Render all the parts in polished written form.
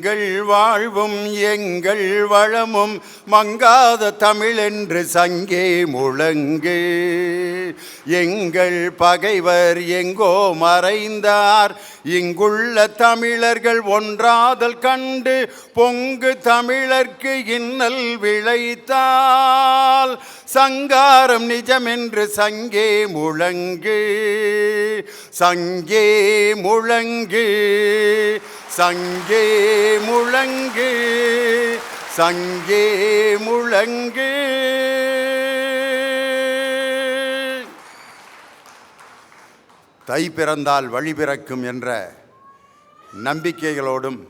எங்கள் வாழ்வும் எங்கள் வளமும் மங்காத தமிழ் என்று சங்கே முழங்கு. எங்கள் பகைவர் எங்கோ மறைந்தார், இங்குள்ள தமிழர்கள் ஒன்றாதல் கண்டு பொங்கு தமிழர்க்கு இன்னல் விளைத்தால் சங்காரம் நிஜமென்று சங்கே முழங்கு. சங்கே முழங்கு, சங்கே முழங்கு, சங்கே முழங்கு. தை பிறந்தால் வழி பிறக்கும் என்ற நம்பிக்கைகளோடும்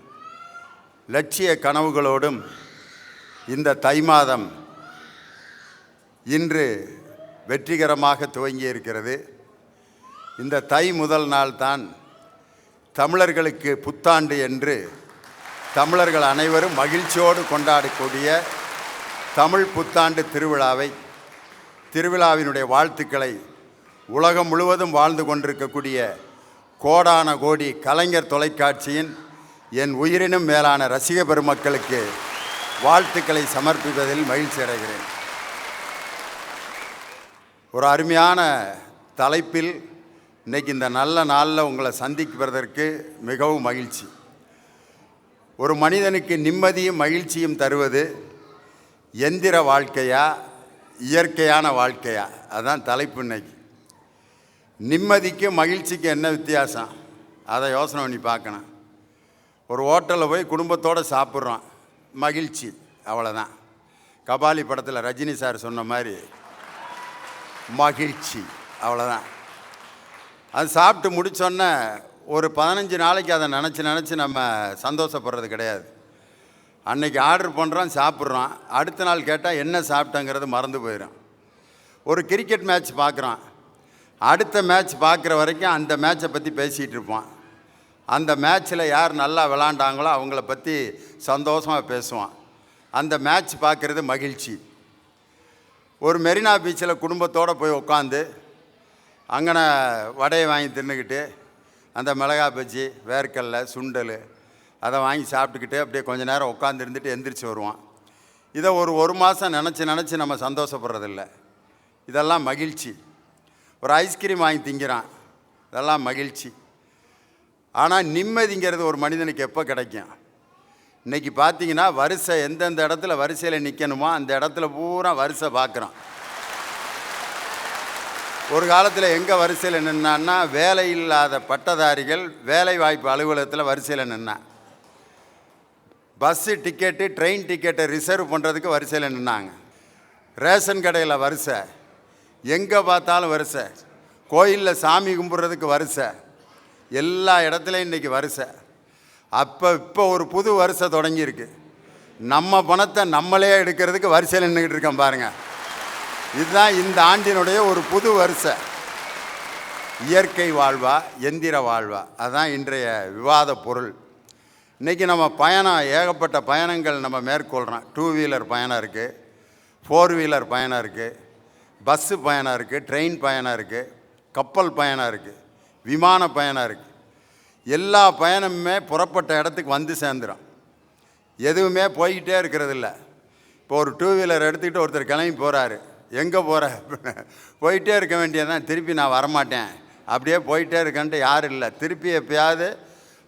லட்சிய கனவுகளோடும் இந்த தை மாதம் இன்று வெற்றிகரமாக துவங்கி இருக்கிறது. இந்த தை முதல் நாள் தான் தமிழர்களுக்கு புத்தாண்டு என்று தமிழர்கள் அனைவரும் மகிழ்ச்சியோடு கொண்டாடக்கூடிய தமிழ் புத்தாண்டு திருவிழாவினுடைய வாழ்த்துக்களை உலகம் முழுவதும் வாழ்ந்து கொண்டிருக்கக்கூடிய கோடான கோடி கலைஞர் தொலைக்காட்சியின் என் உயிரினும் மேலான ரசிக பெருமக்களுக்கு வாழ்த்துக்களை சமர்ப்பிப்பதில் மகிழ்ச்சி அடைகிறேன். ஒரு அருமையான தலைப்பில் இன்றைக்கி இந்த நல்ல நாளில் உங்களை சந்திப்பதற்கு மிகவும் மகிழ்ச்சி. ஒரு மனிதனுக்கு நிம்மதியும் மகிழ்ச்சியும் தருவது எந்திர வாழ்க்கையா இயற்கையான வாழ்க்கையா? அதுதான் தலைப்பு. இன்னைக்கு நிம்மதிக்கும் மகிழ்ச்சிக்கும் என்ன வித்தியாசம், அதை யோசனை பண்ணி பார்க்கணும். ஒரு ஹோட்டலில் போய் குடும்பத்தோடு சாப்பிட்றோம், மகிழ்ச்சி, அவ்வளோதான். கபாலி படத்தில் ரஜினி சார் சொன்ன மாதிரி மகிழ்ச்சி, அவ்வளோதான். அது சாப்பிட்டு முடித்தோன்னே ஒரு 15 நாளைக்கு அதை நினச்சி நம்ம சந்தோஷப்படுறது கிடையாது. அன்றைக்கி ஆர்டர் பண்ணுறோம், சாப்பிட்றோம், அடுத்த நாள் கேட்டால் என்ன சாப்பிட்டங்கிறது மறந்து போயிடும். ஒரு கிரிக்கெட் மேட்ச் பார்க்குறோம், அடுத்த மேட்ச் பார்க்குற வரைக்கும் அந்த மேட்சை பற்றி பேசிகிட்டு இருப்போம். அந்த மேட்ச்சில் யார் நல்லா விளாண்டாங்களோ அவங்கள பற்றி சந்தோஷமாக பேசுவான். அந்த மேட்ச் பார்க்குறது மகிழ்ச்சி. ஒரு மெரினா பீச்சில் குடும்பத்தோடு போய் உட்காந்து அங்கன வடையை வாங்கி தின்னுக்கிட்டு அந்த மிளகாய் பஜ்ஜி, வேர்க்கடலை, சுண்டல் அதை வாங்கி சாப்பிட்டுக்கிட்டு அப்படியே கொஞ்சம் நேரம் உட்காந்து இருந்துட்டு எந்திரிச்சு வருவான். இதை ஒரு மாதம் நினச்சி நம்ம சந்தோஷப்படுறதில்ல. இதெல்லாம் மகிழ்ச்சி. ஒரு ஐஸ்கிரீம் வாங்கி திங்கிறான், இதெல்லாம் மகிழ்ச்சி. ஆனால் நிம்மதிங்கிறது ஒரு மனிதனுக்கு எப்போ கிடைக்கும்? இன்றைக்கி பார்த்தீங்கன்னா வரிசை எந்தெந்த இடத்துல வரிசையில் நிற்கணுமோ அந்த இடத்துல பூரா வரிசை பார்க்குறோம். ஒரு காலத்தில் எங்கே வரிசையில் நின்னான்னா வேலை இல்லாத பட்டதாரிகள் வேலை வாய்ப்பு அலுவலகத்தில் வரிசையில் நின்னான். பஸ்ஸு டிக்கெட்டு, ட்ரெயின் டிக்கெட்டை ரிசர்வ் பண்ணுறதுக்கு வரிசையில் நின்னாங்க. ரேஷன் கடையில் வரிசை, எங்கே பார்த்தாலும் வரிசை, கோயிலில் சாமி கும்பிட்றதுக்கு வரிசை, எல்லா இடத்துலையும் இன்றைக்கி வரிசை. இப்போ ஒரு புது வரிசை தொடங்கியிருக்கு. நம்ம பணத்தை நம்மளே எடுக்கிறதுக்கு வரிசையில் நின்றுக்கிட்டு இருக்கோம் பாருங்கள். இதுதான் இந்த ஆண்டினுடைய ஒரு புது வரிசை. இயற்கை வாழ்வா எந்திர வாழ்வா, அதுதான் இன்றைய விவாத பொருள். இன்றைக்கி நம்ம பயணம், ஏகப்பட்ட பயணங்கள் நம்ம மேற்கொள்கிறோம். 2 வீலர் பயணம் இருக்குது, 4 வீலர் பயணம் இருக்குது, பஸ்ஸு பயணம் இருக்குது, ட்ரெயின் பயணம் இருக்குது, கப்பல் பயணம் இருக்குது, விமான பயணம் இருக்குது. எல்லா பயணமுமே புறப்பட்ட இடத்துக்கு வந்து சேர்ந்துடும். எதுவுமே போய்கிட்டே இருக்கிறது இல்லை. இப்போ ஒரு 2 வீலர் எடுத்துக்கிட்டு ஒருத்தர் கிளம்பி போகிறாரு, எங்கே போகிற போயிட்டே இருக்க வேண்டியதான், திருப்பி நான் வரமாட்டேன் அப்படியே போயிட்டே இருக்கேன்ட்டு யாரும் இல்லை. திருப்பி எப்பயாவது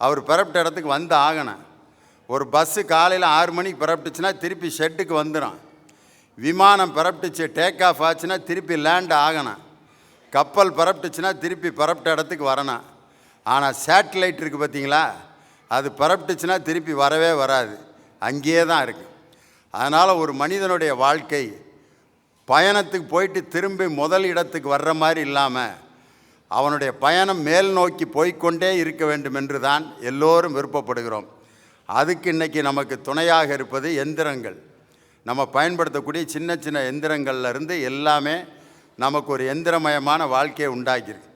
அவர் புறப்பட்ட இடத்துக்கு வந்து ஆகணும். ஒரு பஸ்ஸு காலையில் 6 மணிக்கு புறப்பட்டுச்சுன்னா திருப்பி ஷெட்டுக்கு வந்துடும். விமானம் புறப்பட்டுச்சு, டேக் ஆஃப் ஆச்சுன்னா திருப்பி லேண்ட் ஆகணும். கப்பல் புறப்பட்டுச்சுன்னா திருப்பி புறப்பட்ட இடத்துக்கு வரணும். ஆனால் சேட்டலைட் இருக்குது பார்த்தீங்களா, அது புறப்பட்டுச்சுன்னா திருப்பி வரவே வராது, அங்கேயே தான் இருக்குது. அதனால் ஒரு மனிதனுடைய வாழ்க்கை பயணத்துக்கு போயிட்டு திரும்பி முதல் இடத்துக்கு வர்ற மாதிரி இல்லாமல் அவனுடைய பயணம் மேல் நோக்கி போய்கொண்டே இருக்க வேண்டும் என்று தான் எல்லோரும் விருப்பப்படுகிறோம். அதுக்கு இன்றைக்கி நமக்கு துணையாக இருப்பது எந்திரங்கள். நம்ம பயன்படுத்தக்கூடிய சின்ன சின்ன எந்திரங்கள்லேருந்து எல்லாமே நமக்கு ஒரு எந்திரமயமான வாழ்க்கையை உண்டாக்கியிருக்கு.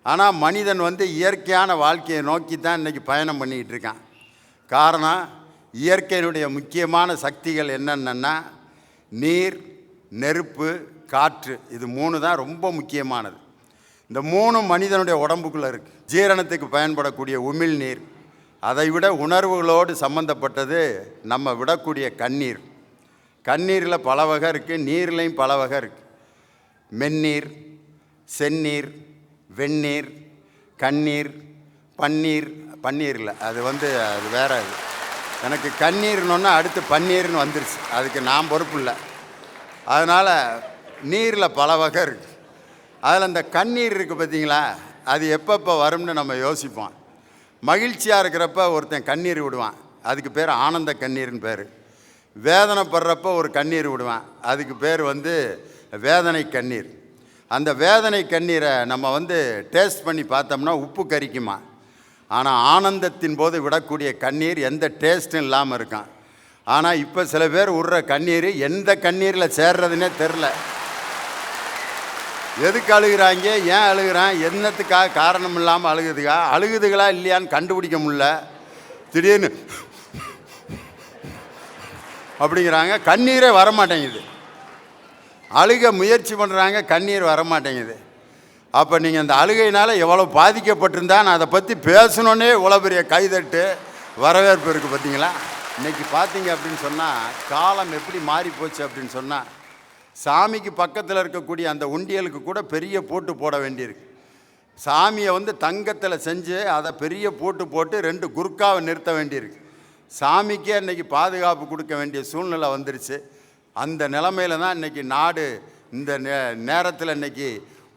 ஆனால் மனிதன் இயற்கையான வாழ்க்கையை நோக்கி தான் இன்றைக்கி பயணம் பண்ணிக்கிட்டு இருக்கான். காரணம், இயற்கையினுடைய முக்கியமான சக்திகள் என்னென்னா நீர், நெருப்பு, காற்று. இது 3 தான் ரொம்ப முக்கியமானது. இந்த 3 மனிதனுடைய உடம்புக்குள்ளே இருக்குது. ஜீரணத்துக்கு பயன்படக்கூடிய உமிழ்நீர், அதை விட உணர்வுகளோடு சம்பந்தப்பட்டது நம்ம விடக்கூடிய கண்ணீர். கண்ணீரில் பல வகை இருக்குது, நீர்லேயும் பல வகை இருக்குது. மென்னீர், செந்நீர், வெந்நீர், கண்ணீர், பன்னீர். பன்னீரில் அது அது வேற. அது எனக்கு கண்ணீர்னொன்னா அடுத்து பன்னீர்னு வந்துருச்சு, அதுக்கு நான் பொறுப்பு இல்லை. அதனால் நீரில் பல வகை இருக்குது. அதில் அந்த கண்ணீர் இருக்குது பார்த்தீங்களா, அது எப்பப்போ வரும்னு நம்ம யோசிப்போம். மகிழ்ச்சியாக இருக்கிறப்ப ஒருத்தன் கண்ணீர் விடுவான், அதுக்கு பேர் ஆனந்த கண்ணீர்னு பேர். வேதனைப்படுறப்ப ஒரு கண்ணீர் விடுவான், அதுக்கு பேர் வேதனை கண்ணீர். அந்த வேதனை கண்ணீரை நம்ம டேஸ்ட் பண்ணி பார்த்தோம்னா உப்பு கரிக்குமா. ஆனால் ஆனந்தத்தின் போது விடக்கூடிய கண்ணீர் எந்த டேஸ்ட்டும் இல்லாமல் இருக்கான். ஆனால் இப்போ சில பேர் விடுற கண்ணீர் எந்த கண்ணீரில் சேர்றதுன்னே தெரில. எதுக்கு அழுகிறாங்க, ஏன் அழுகிறான், என்னத்துக்காக காரணம் இல்லாமல் அழுகுதுகளா இல்லையான்னு கண்டுபிடிக்க முடியல. திடீர்னு அப்படிங்கிறாங்க, கண்ணீரே வரமாட்டேங்குது. அழுக முயற்சி பண்ணுறாங்க, கண்ணீர் வரமாட்டேங்குது. அப்போ நீங்கள் அந்த அழுகையினால் எவ்வளோ பாதிக்கப்பட்டிருந்தா நான் அதை பற்றி பேசணுன்னே இவ்வளோ பெரிய கைதட்டு வரவேற்பு இருக்குது பார்த்தீங்களா. இன்றைக்கி பார்த்தீங்க அப்படின்னு சொன்னால் காலம் எப்படி மாறி போச்சு அப்படின்னு சொன்னால், சாமிக்கு பக்கத்தில் இருக்கக்கூடிய அந்த உண்டியலுக்கு கூட பெரிய போட்டு போட வேண்டியிருக்கு. சாமியை தங்கத்தில் செஞ்சு அதை பெரிய போட்டு போட்டு 2 குறுக்காவை நிறுத்த வேண்டியிருக்கு. சாமிக்கே இன்றைக்கி பாதுகாப்பு கொடுக்க வேண்டிய சூழ்நிலை வந்துருச்சு. அந்த நிலைமையில் தான் இன்றைக்கி நாடு இந்த நேரத்தில் இன்றைக்கி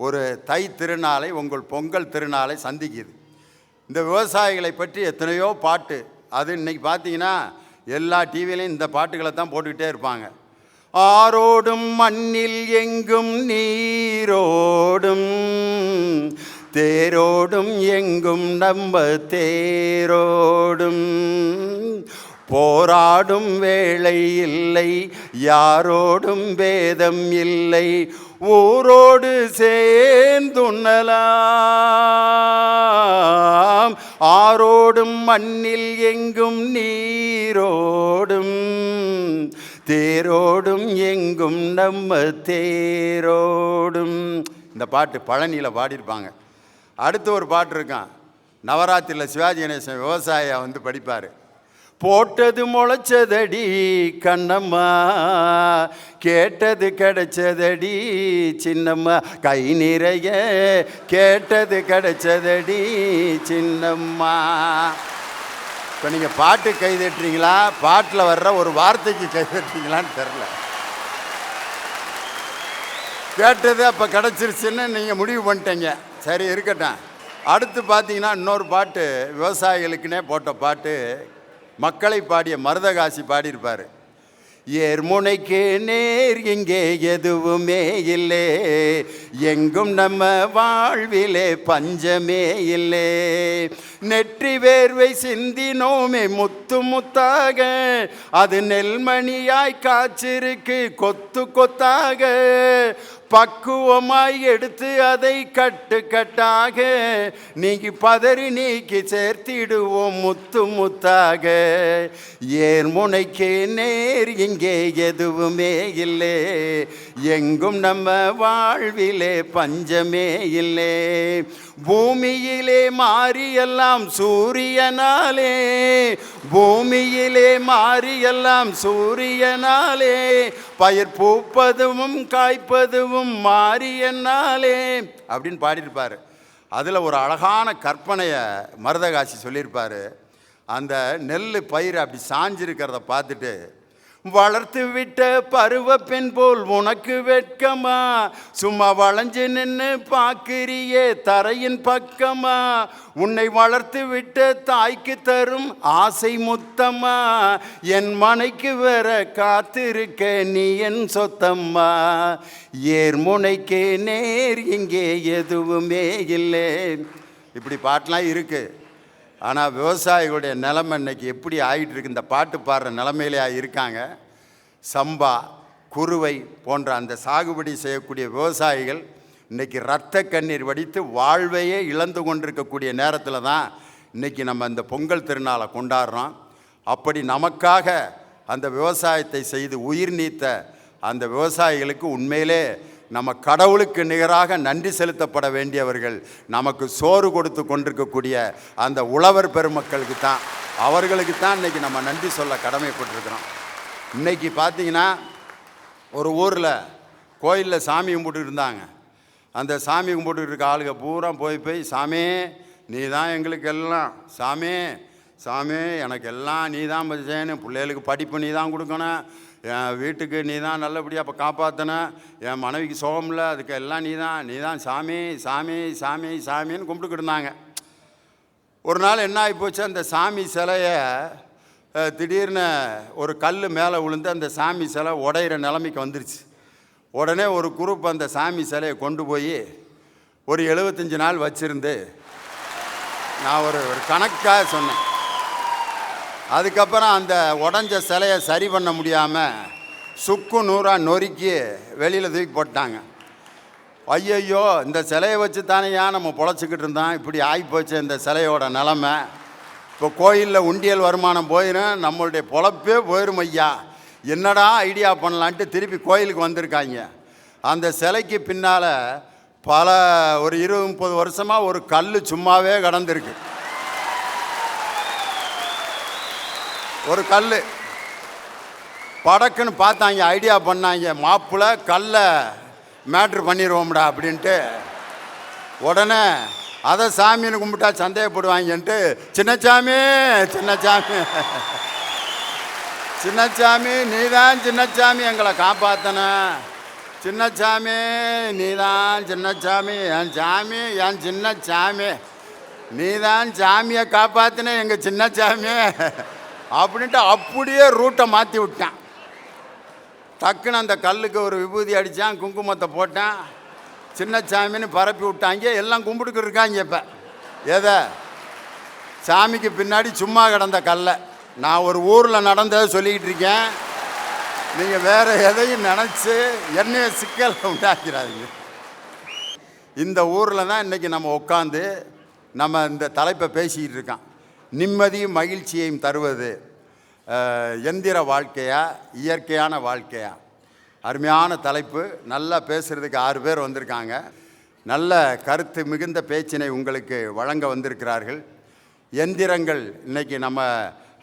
ஒரு தை திருநாளை, உங்கள் பொங்கல் திருநாளை சந்திக்குது. இந்த விவசாயிகளை பற்றி எத்தனையோ பாட்டு, அது இன்றைக்கி பார்த்தீங்கன்னா எல்லா டிவிலையும் இந்த பாட்டுகளை தான் போட்டுக்கிட்டே இருப்பாங்க. ஆரோடும் மண்ணில் எங்கும் நீரோடும், தேரோடும் எங்கும் நம்ம தேரோடும், போராடும் வேளை இல்லை யாரோடும் பேதம் இல்லை, ஊரோடு சேர்ந்துண்ணலாம். ஆரோடும் மண்ணில் எங்கும் நீரோடும், தேரோடும் எங்கும் நம்ம தேரோடும். இந்த பாட்டு பழனியில் பாடியிருப்பாங்க. அடுத்து ஒரு பாட்டு இருக்கான், நவராத்திரியில் சிவாஜி கணேசன் விவசாயியை படிப்பார். போட்டது முளைச்சதடி கண்ணம்மா, கேட்டது கிடைச்சதடி சின்னம்மா, கை நிறைய கேட்டது கிடைச்சதடி சின்னம்மா. இப்போ நீங்கள் பாட்டு கைதட்டுறீங்களா, பாட்டில் வர்ற ஒரு வார்த்தைக்கு கைதட்டுறீங்களான்னு தெரில. கேட்டது அப்போ கிடச்சிருச்சுன்னு நீங்கள் முடிவு பண்ணிட்டீங்க, சரி இருக்கட்டும். அடுத்து பார்த்தீங்கன்னா இன்னொரு பாட்டு, விவசாயிகளுக்குன்னே போட்ட பாட்டு, மக்களை பாடிய மருதகாசி பாடியிருப்பார். ஏர்முனைக்கு நேர் இங்கே எதுவுமே இல்லை, எங்கும் நம்ம வாழ்விலே பஞ்சமே இல்லை, நெற்றி வேர்வை சிந்தினோமே முத்து முத்தாக, அது நெல்மணியாய் காய்ச்சிருக்கு கொத்து கொத்தாக, பக்குவமாய் எடுத்து அதை கட்டு கட்டாக நீக்கி பதறி நீக்கி சேர்த்திடுவோம் முத்து முத்தாக. ஏர்முனைக்கு நேர் இங்கே எதுவுமே இல்லை, எங்கும் நம்ம வாழ்விலே பஞ்சமே இல்லை, பூமியிலே மாறியெல்லாம் சூரியனாலே, பூமியிலே மாறியெல்லாம் சூரியனாலே, பயிர் பூப்பதும் காய்ப்பதும் மாறியனாலே அப்படின்னு பாடியிருப்பார். அதில் ஒரு அழகான கற்பனையை மருதகாசி சொல்லியிருப்பார். அந்த நெல் பயிர் அப்படி சாஞ்சிருக்கிறத பார்த்துட்டு, வளர்த்து விட்ட பருவ பெண் போல் உனக்கு வெட்கமா, சும்மா வளைஞ்சு நின்று பார்க்கிறியே தரையின் பக்கமா, உன்னை வளர்த்து விட்ட தாய்க்கு தரும் ஆசை முத்தம்மா, என் மனைக்கு வர காத்திருக்க நீ என் சொத்தம்மா, ஏர்முனைக்கு நேர் இங்கே எதுவுமே இல்லை. இப்படி பாட்டெலாம் இருக்குது. ஆனால் விவசாயிகளுடைய நிலைமை இன்னைக்கு எப்படி ஆகிட்டு இருக்கு, இந்த பாட்டு பாடுற நிலைமையிலே இருக்காங்க. சம்பா, குறுவை போன்ற அந்த சாகுபடி செய்யக்கூடிய விவசாயிகள் இன்றைக்கி இரத்த கண்ணீர் வடித்து வாழ்வையே இழந்து கொண்டிருக்கக்கூடிய நேரத்தில் தான் இன்றைக்கி நம்ம இந்த பொங்கல் திருநாளை கொண்டாடுறோம். அப்படி நமக்காக அந்த விவசாயத்தை செய்து உயிர் நீத்த அந்த விவசாயிகளுக்கு உண்மையிலே நம்ம கடவுளுக்கு நிகராக நன்றி செலுத்தப்பட வேண்டியவர்கள் நமக்கு சோறு கொடுத்து கொண்டிருக்கக்கூடிய அந்த உழவர் பெருமக்களுக்கு தான், அவர்களுக்கு தான் இன்றைக்கி நம்ம நன்றி சொல்ல கடமைப்பட்டிருக்கிறோம். இன்றைக்கி பார்த்தீங்கன்னா ஒரு ஊரில் கோயிலில் சாமி கும்பிட்டு இருந்தாங்க. அந்த சாமி கும்பிட்டு இருக்க ஆளுங்க பூரா போய் சாமி நீ தான் எங்களுக்கு எல்லாம், சாமி சாமி எனக்கு எல்லாம் நீ தான் செய்யணும், பிள்ளைகளுக்கு படிப்பு நீ தான் கொடுக்கணும், என் வீட்டுக்கு நீ தான் நல்லபடியாக அப்போ காப்பாற்றணும், என் மனைவிக்கு சோகமில்லை அதுக்கு எல்லாம் நீ தான் சாமி சாமி சாமி சாமின்னு கும்பிட்டுக்கிட்டு இருந்தாங்க. ஒரு நாள் என்ன ஆகிப்போச்சு, அந்த சாமி சிலையை திடீர்னு ஒரு கல் மேலே விழுந்து அந்த சாமி சிலை உடையிற நிலைமைக்கு வந்துருச்சு. உடனே ஒரு குரூப் அந்த சாமி சிலையை கொண்டு போய் ஒரு 75 நாள் வச்சுருந்து நான் ஒரு கணக்காக சொன்னேன். அதுக்கப்புறம் அந்த உடஞ்ச சிலையை சரி பண்ண முடியாமல் சுக்கு நூறாக நொறுக்கி வெளியில் தூக்கி போட்டாங்க. ஐயையோ இந்த சிலையை வச்சு தானேயா நம்ம பொழைச்சிக்கிட்டு இருந்தோம், இப்படி ஆகிப்போச்சு இந்த சிலையோட நிலமை. இப்போ கோயிலில் உண்டியல் வருமானம் போயிடும், நம்மளுடைய பொழப்பே போயிடும் ஐயா, என்னடா ஐடியா பண்ணலான்ட்டு திருப்பி கோயிலுக்கு வந்திருக்காங்க. அந்த சிலைக்கு பின்னால் ஒரு 20-30 வருஷமாக ஒரு கல் சும்மாவே கடந்திருக்கு. ஒரு கல் படக்குன்னு பார்த்தாங்க, ஐடியா பண்ணாங்க, மாப்பிள்ளை கல்லை மேட்ரு பண்ணிடுவோம்டா அப்படின்ட்டு. உடனே அதை சாமின்னு கும்பிட்டா சந்தேகப்படுவாங்கன்ட்டு சின்னச்சாமி சின்னச்சாமி சின்னச்சாமி நீதான் சின்னச்சாமி எங்களை காப்பாத்தன, சின்னச்சாமி நீதான் சின்னச்சாமி என் சாமி என் சின்னச்சாமி நீதான் சாமியை காப்பாத்தின எங்கள் சின்னச்சாமி அப்படின்ட்டு அப்படியே ரூட்டை மாற்றி விட்டான். டக்குன்னு அந்த கல்லுக்கு ஒரு விபூதி அடித்தான், குங்குமத்தை போட்டான், சின்னச்சாமின்னு பரப்பி விட்டாங்க. எல்லாம் கும்பிட்டுக்கிட்டு இருக்காங்க. இப்போ எதை சாமிக்கு பின்னாடி சும்மா கிடந்த கல்லை நான் ஒரு ஊரில் நடந்ததை சொல்லிக்கிட்டு இருக்கேன். நீங்கள் வேறு எதையும் நினச்சி என்னைய சிக்கல் உண்டாக்கிறாதீங்க. இந்த ஊரில் தான் இன்றைக்கி நம்ம உட்காந்து நம்ம இந்த தலைப்பை பேசிக்கிட்டு இருக்கோம். நிம்மதியும் மகிழ்ச்சியையும் தருவது எந்திர வாழ்க்கையா இயற்கையான வாழ்க்கையா? அருமையான தலைப்பு. நல்லா பேசுகிறதுக்கு 6 பேர் வந்திருக்காங்க. நல்ல கருத்து மிகுந்த பேச்சினை உங்களுக்கு வழங்க வந்திருக்கிறார்கள். எந்திரங்கள் இன்றைக்கி நம்ம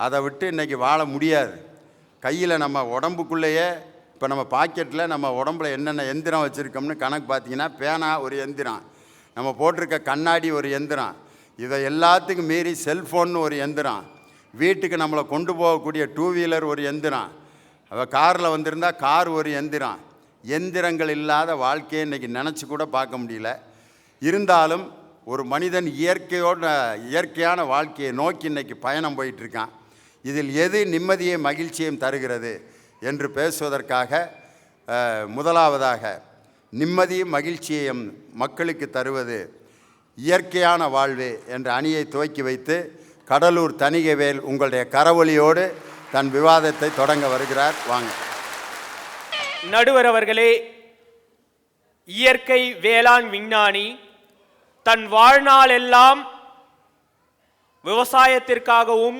அதை விட்டு இன்றைக்கி வாழ முடியாது. கையில் நம்ம உடம்புக்குள்ளேயே இப்போ நம்ம பாக்கெட்டில் நம்ம உடம்புல என்னென்ன எந்திரம் வச்சுருக்கோம்னு கணக்கு பார்த்தீங்கன்னா, பேனா ஒரு எந்திரம், நம்ம போட்டிருக்க கண்ணாடி ஒரு எந்திரம், இதை எல்லாத்துக்கும் மீறி செல்ஃபோன்னு ஒரு எந்திரம், வீட்டுக்கு நம்மளை கொண்டு போகக்கூடிய 2 வீலர் ஒரு எந்திரம், காரில் வந்திருந்தால் கார் ஒரு எந்திரம். எந்திரங்கள் இல்லாத வாழ்க்கையை இன்றைக்கி நினச்சி கூட பார்க்க முடியல. இருந்தாலும் ஒரு மனிதன் இயற்கையான வாழ்க்கையை நோக்கி இன்றைக்கி பயணம் போயிட்டுருக்கான். இதில் எது நிம்மதியை மகிழ்ச்சியையும் தருகிறது என்று பேசுவதற்காக முதலாவதாக நிம்மதியும் மகிழ்ச்சியையும் மக்களுக்கு தருவது இயற்கையான வாழ்வு என்ற அணியை துவக்கி வைத்து கடலூர் தணிகைவேல் உங்களுடைய கரவொலியோடு தன் விவாதத்தை தொடங்க வருகிறார். வாங்க. நடுவர் அவர்களே, இயற்கை வேளாண் விஞ்ஞானி, தன் வாழ்நாள் எல்லாம் விவசாயத்திற்காகவும்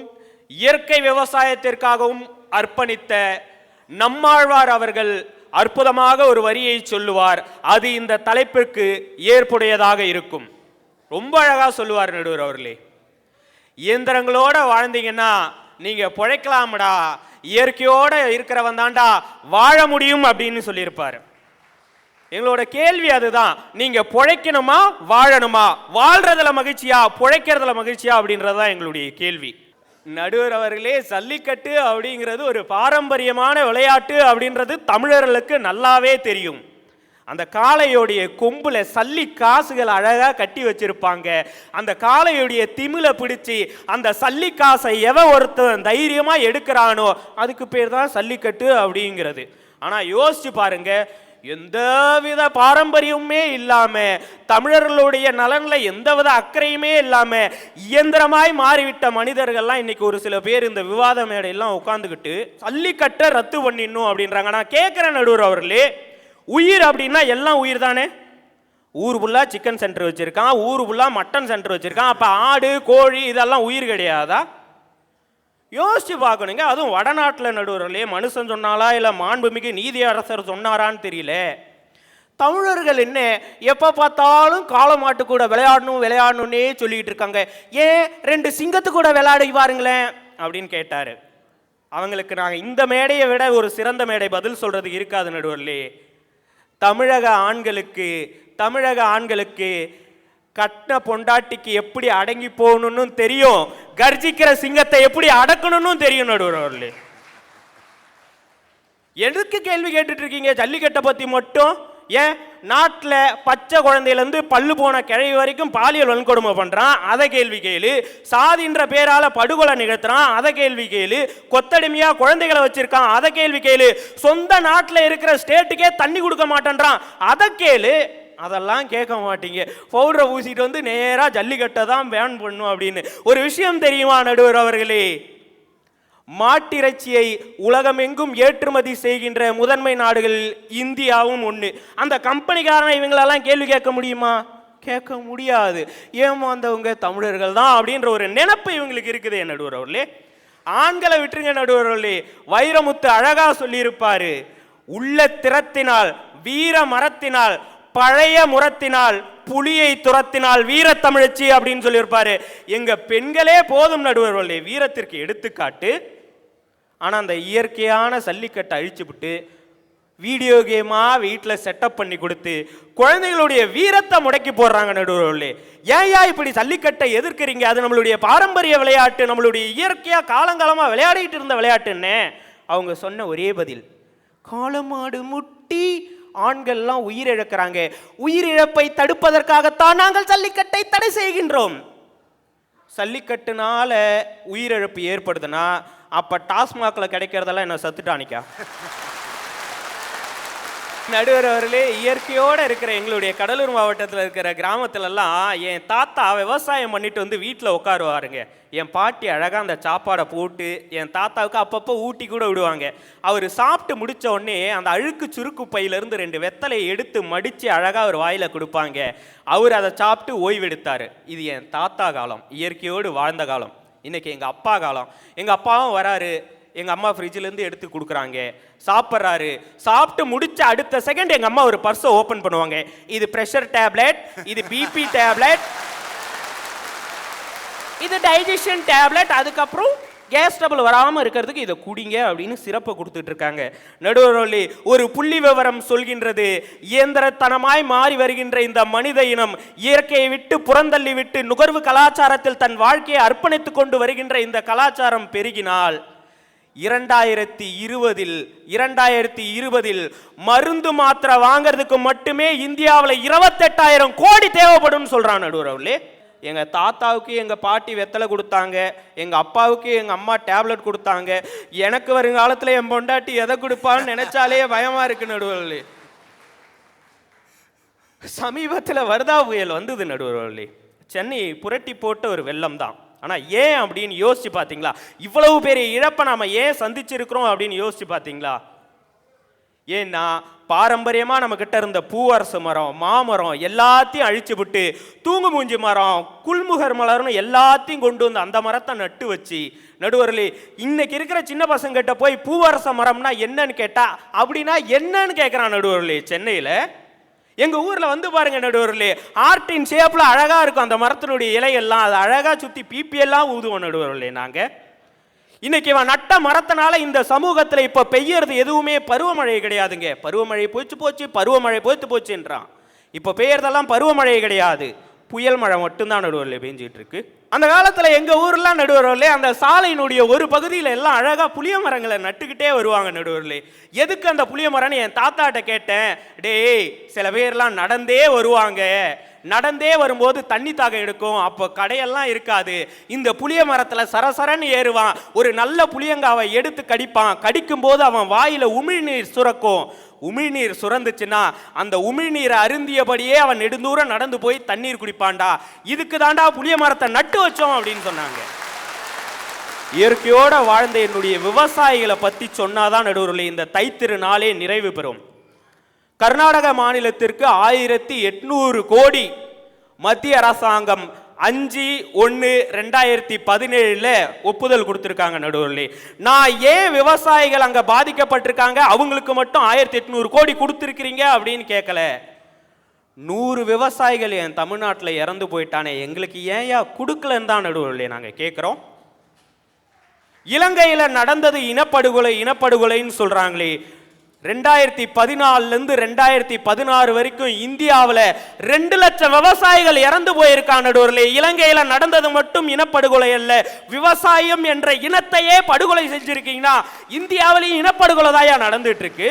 இயற்கை விவசாயத்திற்காகவும் அர்ப்பணித்த நம்மாழ்வார் அவர்கள் அற்புதமாக ஒரு வரியை சொல்லுவார். அது இந்த தலைப்பிற்கு ஏற்புடையதாக இருக்கும். ரொம்ப அழகா சொல்லுவார் நடுவர் அவர்களே. இயந்திரங்களோட வாழ்ந்தீங்கன்னா நீங்க பிழைக்கலாமடா, இயற்கையோட இருக்கிறவன் தாண்டா வாழ முடியும் அப்படின்னு சொல்லியிருப்பாரு. எங்களோட கேள்வி அதுதான், நீங்க பிழைக்கணுமா வாழணுமா? வாழ்றதுல மகிழ்ச்சியா பிழைக்கிறதுல மகிழ்ச்சியா அப்படின்றதுதான் எங்களுடைய கேள்வி. நடுவர் அவர்களே, ஜல்லிக்கட்டு அப்படிங்கிறது ஒரு பாரம்பரியமான விளையாட்டு அப்படின்றது தமிழர்களுக்கு நல்லாவே தெரியும். அந்த காளையோடைய கொம்புல சல்லி காசுகள் அழகா கட்டி வச்சிருப்பாங்க. அந்த காளையோடைய திமில பிடிச்சி அந்த சல்லி காசை ஒருத்தன் தைரியமா எடுக்கிறானோ அதுக்கு பேர் தான் சல்லிக்கட்டு அப்படிங்கிறது. ஆனா யோசிச்சு பாருங்க, எந்தவித பாரம்பரியமுமே இல்லாம, தமிழர்களுடைய நலன்ல எந்தவித அக்கறையுமே இல்லாம இயந்திரமாய் மாறிவிட்ட மனிதர்கள்லாம் இன்னைக்கு ஒரு சில பேர் இந்த விவாத மேடையெல்லாம் உட்காந்துக்கிட்டு சல்லிக்கட்டை ரத்து பண்ணிடணும் அப்படின்றாங்க. நான் கேட்கிறேன் நடுவர் அவர்களே, உயிர் அப்படின்னா எல்லாம் உயிர் தானே? ஊர் ஃபுல்லா சிக்கன் சென்டர் வச்சிருக்கான், ஊர் ஃபுல்லா மட்டன் சென்டர் வச்சிருக்கான். அப்ப ஆடு கோழி இதெல்லாம் உயிர் கிடையாதா? யோசிச்சு பார்க்கணுங்க. அதுவும் வடநாட்டில் நடுவர்களே, மனுஷன் சொன்னாலா இல்லை மாண்புமிகு நீதியரசர் சொன்னாரான்னு தெரியல, தமிழர்கள் என்ன எப்போ பார்த்தாலும் காளமாட்டு கூட விளையாடணும்னே சொல்லிக்கிட்டு இருக்காங்க, ஏன் 2 சிங்கத்து கூட விளையாடி பாருங்களேன் அப்படின்னு கேட்டார். அவங்களுக்கு நாங்கள் இந்த மேடையை விட ஒரு சிறந்த மேடை பதில் சொல்றது இருக்காது நடுவர்களே. தமிழக ஆண்களுக்கு கட்ட பொண்டாட்டிக்கு எப்படி அடங்கி போகணும்னு தெரியும், கர்ஜிக்கிற சிங்கத்தை எப்படி அடக்கணும்னு தெரியும் நடுவர்களே. எதுக்கு கேள்வி கேட்டுட்டு இருக்கீங்க ஜல்லிக்கட்டை பத்தி மட்டும்? ஏன் நாட்டில் பச்சை குழந்தையிலேருந்து பல்லு போன கிழவி வரைக்கும் பாலியல் வன்கொடுமை பண்ணுறான், அதை கேள்வி கேளு. சாதின்ற பேரால் படுகொலை நிகழ்த்துறான், அதை கேள்வி கேளு. கொத்தடிமையாக குழந்தைகளை வச்சிருக்கான், அதை கேள்வி கேளு. சொந்த நாட்டில் இருக்கிற ஸ்டேட்டுக்கே தண்ணி கொடுக்க மாட்டேன்றான், அதை கேளு. அதெல்லாம் கேட்க மாட்டீங்க. பவுடரை பூசிட்டு வந்து நேராக ஜல்லிக்கட்டை தான் பேன் பண்ணும் அப்படின்னு. ஒரு விஷயம் தெரியுமா நடுவர் அவர்களே, மாட்டிறைச்சியை உலகமெங்கும் ஏற்றுமதி செய்கின்ற முதன்மை நாடுகள் இந்தியாவும் ஒன்று. அந்த கம்பெனிக்காரன் இவங்களெல்லாம் கேள்வி கேட்க முடியுமா? கேட்க முடியாது. ஏமாந்தவங்க தமிழர்கள் தான் அப்படின்ற ஒரு நினைப்பு இவங்களுக்கு இருக்குது. நடுவர் அவர்களே, ஆண்களை விட்டுருங்க நடுவர் அவர்களே. வைரமுத்து அழகா சொல்லியிருப்பாரு, உள்ள திறத்தினால் வீர மரத்தினால் பழைய முரத்தினால் புலியை துரத்தினால் வீர தமிழச்சி அப்படின்னு சொல்லியிருப்பாரு. எங்க பெண்களே போதும் நடுவர் அவர்களே வீரத்திற்கு எடுத்துக்காட்டு. ஆனால் அந்த இயற்கையான சல்லிக்கட்டை அழிச்சுவிட்டு வீடியோ கேமாக வீட்டில் செட்டப் பண்ணி கொடுத்து குழந்தைகளுடைய வீரத்தை முடக்கி போடுறாங்க நடுவர்களே. ஏன் இப்படி சல்லிக்கட்டை எதிர்க்கிறீங்க? அது நம்மளுடைய பாரம்பரிய விளையாட்டு, நம்மளுடைய இயற்கையாக காலங்காலமாக விளையாடிட்டு இருந்த விளையாட்டுன்னு அவங்க சொன்ன ஒரே பதில், காளமாடு முட்டி ஆண்கள்லாம் உயிரிழக்கிறாங்க, உயிரிழப்பை தடுப்பதற்காகத்தான் நாங்கள் சல்லிக்கட்டை தடை செய்கின்றோம். சல்லிக்கட்டுனால உயிரிழப்பு ஏற்படுதுன்னா அப்ப டாஸ்மாக்ல கிடைக்கிறதெல்லாம் என்ன சத்துட்டானிக்கா? நடுவர் அவர்களே, இயற்கையோட இருக்கிற எங்களுடைய கடலூர் மாவட்டத்தில் இருக்கிற கிராமத்துலலாம் என் தாத்தா விவசாயம் பண்ணிட்டு வந்து வீட்டில் உட்காருவாருங்க. என் பாட்டி அழகாக அந்த சாப்பாடை போட்டு என் தாத்தாவுக்கு அப்பப்போ ஊட்டி கூட விடுவாங்க. அவர் சாப்பிட்டு முடித்த உடனே அந்த அழுக்கு சுருக்கு பையிலேருந்து 2 வெத்தலையை எடுத்து மடித்து அழகாக அவர் வாயில் கொடுப்பாங்க. அவர் அதை சாப்பிட்டு ஓய்வெடுத்தார். இது என் தாத்தா காலம், இயற்கையோடு வாழ்ந்த காலம். இன்றைக்கி எங்கள் அப்பா காலம். எங்கள் அப்பாவும் வராரு, எங்கள் அம்மா ஃப்ரிட்ஜிலேருந்து எடுத்து கொடுக்குறாங்க, சாப்பிட்றாரு. சாப்பிட்டு முடிச்ச அடுத்த செகண்ட் எங்கள் அம்மா ஒரு பர்ஸை ஓப்பன் பண்ணுவாங்க. இது ப்ரெஷர் டேப்லெட், இது பிபி டேப்லெட், இது டைஜஷன் டேப்லெட், அதுக்கப்புறம் கேஸ் ட்ரபிள் வராமல் இருக்கிறதுக்கு இதை குடிங்க அப்படின்னு சிறப்பை கொடுத்துட்டு இருக்காங்க. நடுவர்களே, ஒரு புள்ளி விவரம் சொல்கின்றது, இயந்திரத்தனமாய் மாறி வருகின்ற இந்த மனித இனம் இயற்கையை விட்டு புறந்தள்ளி விட்டு நுகர்வு கலாச்சாரத்தில் தன் வாழ்க்கையை அர்ப்பணித்து கொண்டு வருகின்ற இந்த கலாச்சாரம் பெருகினால் 2020 மருந்து மாத்திரை வாங்கிறதுக்கு மட்டுமே இந்தியாவில் 28,000 கோடி தேவைப்படும் சொல்றான் நடுவர்களே. எங்க தாத்தாவுக்கு எங்க பாட்டி வெத்தலை கொடுத்தாங்க, எங்க அப்பாவுக்கு எங்க அம்மா டேப்லெட் கொடுத்தாங்க. எனக்கு வருங்காலத்தில் என் பொண்டாட்டி எதை கொடுப்பான்னு நினைச்சாலே பயமா இருக்கு நடுவர்களே. சமீபத்தில் வர்தா புயல் வந்தது நடுவர்களே. சென்னை புரட்டி போட்ட ஒரு வெள்ளம் தான். ஆனால் ஏன் அப்படின்னு யோசிச்சு பார்த்தீங்களா? இவ்வளவு பெரிய இழப்பை நாம் ஏன் சந்திச்சிருக்கிறோம் அப்படின்னு யோசிச்சு பார்த்தீங்களா? ஏன்னா பாரம்பரியமாக நம்மக்கிட்ட இருந்த பூவரசு மரம், மாமரம் எல்லாத்தையும் அழிச்சு விட்டு தூங்கு மூஞ்சி மரம், குல்முகர் மலர்னு எல்லாத்தையும் கொண்டு வந்து அந்த மரத்தை நட்டு வச்சு நடுவர்களே, இன்னைக்கு இருக்கிற சின்ன பசங்கிட்ட போய் பூவரச மரம்னா என்னன்னு கேட்டா அப்படின்னா என்னன்னு கேட்குறான் நடுவர்களே. சென்னையில் எங்கள் ஊரில் வந்து பாருங்க நடுவர்களே, ஆர்டின் ஷேப்பில் அழகாக இருக்கும் அந்த மரத்தினுடைய இலையெல்லாம், அது அழகாக சுற்றி பிபிஎல்லாம் ஊதுவோம் நடுவர்களே. நாங்கள் இன்னைக்கு இவன் நட்ட மரத்தினால இந்த சமூகத்தில் இப்போ பெய்யறது எதுவுமே பருவமழை கிடையாதுங்க. பருவமழை பருவமழை போச்சுன்றான். இப்போ பெய்யறதெல்லாம் பருவமழை கிடையாது, புயல் மழை மட்டும்தான் நடுவர்களே பெஞ்சிட்டு இருக்கு. அந்த காலத்தில் எங்கள் ஊர்லாம் நடுவர்களே, அந்த சாலையினுடைய ஒரு பகுதியில் எல்லாம் அழகாக புளிய மரங்களை நட்டுக்கிட்டே வருவாங்க நடுவர்களே. எதுக்கு அந்த புளிய மரம்னு என் தாத்தாட்ட கேட்டேன். டேய், சில பேர்லாம் நடந்தே வருவாங்க, நடந்தே வரும்போது தண்ணி தாகம் எடுக்கும், அப்போ கடையெல்லாம் இருக்காது, இந்த புளிய மரத்தில் சரசரன்னு ஏறுவான், ஒரு நல்ல புளியங்காவை எடுத்து கடிப்பான், கடிக்கும் போது அவன் வாயில உமிழ்நீர் சுரக்கும், உமிழ்நீர் சுரந்துச்சுன்னா அந்த உமிழ்நீரை அருந்தியபடியே அவன் நெடுந்தூரம் நடந்து போய் தண்ணீர் குடிப்பான்டா, இதுக்கு தாண்டா புளிய மரத்தை நட்டு வச்சோம் அப்படின்னு சொன்னாங்க. இயற்கையோட வாழ்ந்த என்னுடைய விவசாயிகளை பற்றி சொன்னாதான் நடுவர்களே இந்த தைத்திரு நாளே நிறைவு பெறும். கர்நாடக மாநிலத்திற்கு 1800 கோடி மத்திய அரசாங்கம் 5/1/2017 ஒப்புதல் கொடுத்திருக்காங்க நடுவர்களே. நான் ஏன் விவசாயிகள் அங்க பாதிக்கப்பட்டிருக்காங்க அவங்களுக்கு மட்டும் 1800 கோடி கொடுத்திருக்கிறீங்க அப்படின்னு கேட்கல. 100 விவசாயிகள் என் தமிழ்நாட்டில் இறந்து போயிட்டானே, எங்களுக்கு ஏன்யா கொடுக்கலன்னு தான் நடுவர்களே நாங்க கேட்கிறோம். இலங்கையில நடந்தது இனப்படுகொலைன்னு சொல்றாங்களே. 2014 2016 வரைக்கும் இந்தியாவில் 2 லட்சம் விவசாயிகள் இறந்து போயிருக்காங்க நடுவர்களே. இலங்கையில நடந்தது மட்டும் இனப்படுகொலை அல்ல, விவசாயம் என்ற இனத்தையே படுகொலை செஞ்சிருக்கீங்கன்னா இந்தியாவிலையும் இனப்படுகொலை தான் நடந்துட்டு இருக்கு.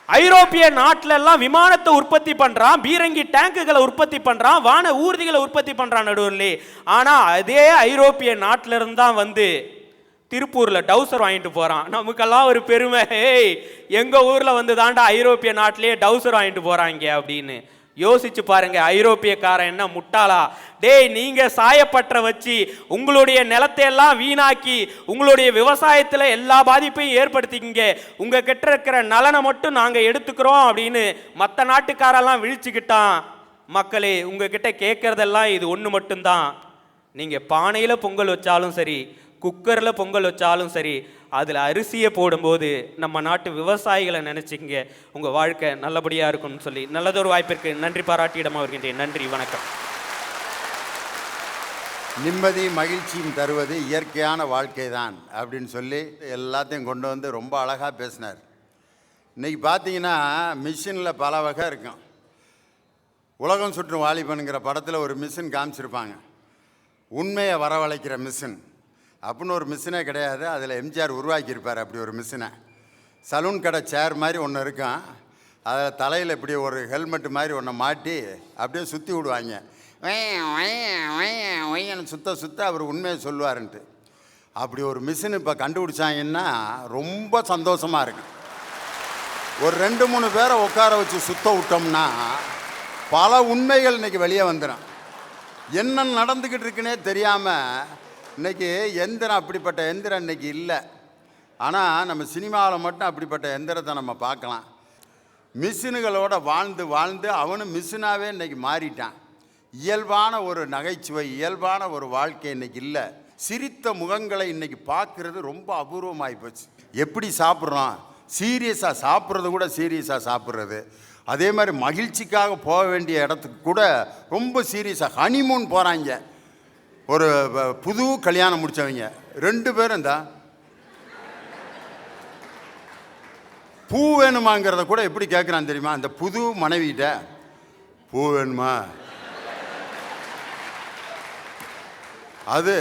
ஐரோப்பிய நாட்டில எல்லாம் விமானத்தை உற்பத்தி பண்றான், பீரங்கி டேங்குகளை உற்பத்தி பண்றான், வான ஊர்திகளை உற்பத்தி பண்றான் நடுவர்களே. ஆனா அதே ஐரோப்பிய நாட்டில இருந்து தான் வந்து திருப்பூர்ல டவுசர் வாங்கிட்டு போறான். நமக்கெல்லாம் ஒரு பெருமை, எங்க ஊர்ல வந்து தாண்டா ஐரோப்பிய நாட்டிலேயே டவுசர் வாங்கிட்டு போறாங்க அப்படின்னு. யோசிச்சு பாருங்க, ஐரோப்பியக்காரன் என்ன முட்டாளா? டேய், நீங்க சாயப்பற்ற வச்சு உங்களுடைய நிலத்தை எல்லாம் வீணாக்கி உங்களுடைய விவசாயத்துல எல்லா பாதிப்பையும் ஏற்படுத்திக்கிங்க, உங்க கிட்ட இருக்கிற நலனை மட்டும் நாங்க எடுத்துக்கிறோம் அப்படின்னு மற்ற நாட்டுக்காரெல்லாம் விழிச்சுக்கிட்டான். மக்களே, உங்ககிட்ட கேட்கறதெல்லாம் இது ஒன்று மட்டும்தான். நீங்க பானையில பொங்கல் வச்சாலும் சரி, குக்கரில் பொங்கல் வச்சாலும் சரி, அதில் அரிசியை போடும்போது நம்ம நாட்டு விவசாயிகளை நினச்சிங்க, உங்கள் வாழ்க்கை நல்லபடியாக இருக்கும்னு சொல்லி நல்லதொரு வாய்ப்பிற்கு நன்றி பாராட்டியிடம் வருகின்றேன். நன்றி, வணக்கம். நிம்மதி மகிழ்ச்சியும் தருவது இயற்கையான வாழ்க்கை தான் அப்படின்னு சொல்லி எல்லாத்தையும் கொண்டு வந்து ரொம்ப அழகாக பேசினார். இன்றைக்கி பார்த்தீங்கன்னா மிஷினில் பல வகை இருக்கும். உலகம் சுற்றும் வாலிபனுங்கிற படத்தில் ஒரு மிஷின் காமிச்சிருப்பாங்க, உண்மையை வரவழைக்கிற மிஷின் அப்படின்னு. ஒரு மிஷினே கிடையாது, அதில் எம்ஜிஆர் உருவாக்கியிருப்பார் அப்படி ஒரு மிஷினை. சலூன் கடை சேர் மாதிரி ஒன்று இருக்கும், அதில் தலையில் இப்படி ஒரு ஹெல்மெட் மாதிரி ஒன்றை மாட்டி அப்படியே சுற்றி விடுவாங்க. சுத்த அவர் உண்மையை சொல்லுவாருன்ட்டு. அப்படி ஒரு மிஷின் இப்போ கண்டுபிடிச்சாங்கன்னா ரொம்ப சந்தோஷமாக இருக்கு. ஒரு 2-3 பேரை உட்கார வச்சு சுத்த விட்டோம்னா பல உண்மைகள் இன்றைக்கி வெளியே வந்துடும். என்ன நடந்துக்கிட்டு இருக்குன்னே தெரியாமல் இன்றைக்கி எந்திரம், அப்படிப்பட்ட எந்திரம் இன்றைக்கி இல்லை. ஆனால் நம்ம சினிமாவில் மட்டும் அப்படிப்பட்ட எந்திரத்தை நம்ம பார்க்கலாம். மிஷினுகளோட வாழ்ந்து வாழ்ந்து அவனும் மிஷினாகவே இன்றைக்கி மாறிட்டான். இயல்பான ஒரு நகைச்சுவை, இயல்பான ஒரு வாழ்க்கை இன்றைக்கி இல்லை. சிரித்த முகங்களை இன்றைக்கி பார்க்குறது ரொம்ப அபூர்வமாகி போச்சு. எப்படி சாப்பிட்றோம், சீரியஸாக சாப்பிட்றது கூட சீரியஸாக சாப்பிட்றது. அதே மாதிரி மகிழ்ச்சிக்காக போக வேண்டிய இடத்துக்கு கூட ரொம்ப சீரியஸாக ஹனிமூன் போகிறாங்க. ஒரு புது கல்யாணம் முடித்தவங்க 2 பேரும் தான் பூ வேணுமாங்கிறத கூட எப்படி கேட்குறான் தெரியுமா? அந்த புது மனைவிகிட்ட பூ வேணுமா, அது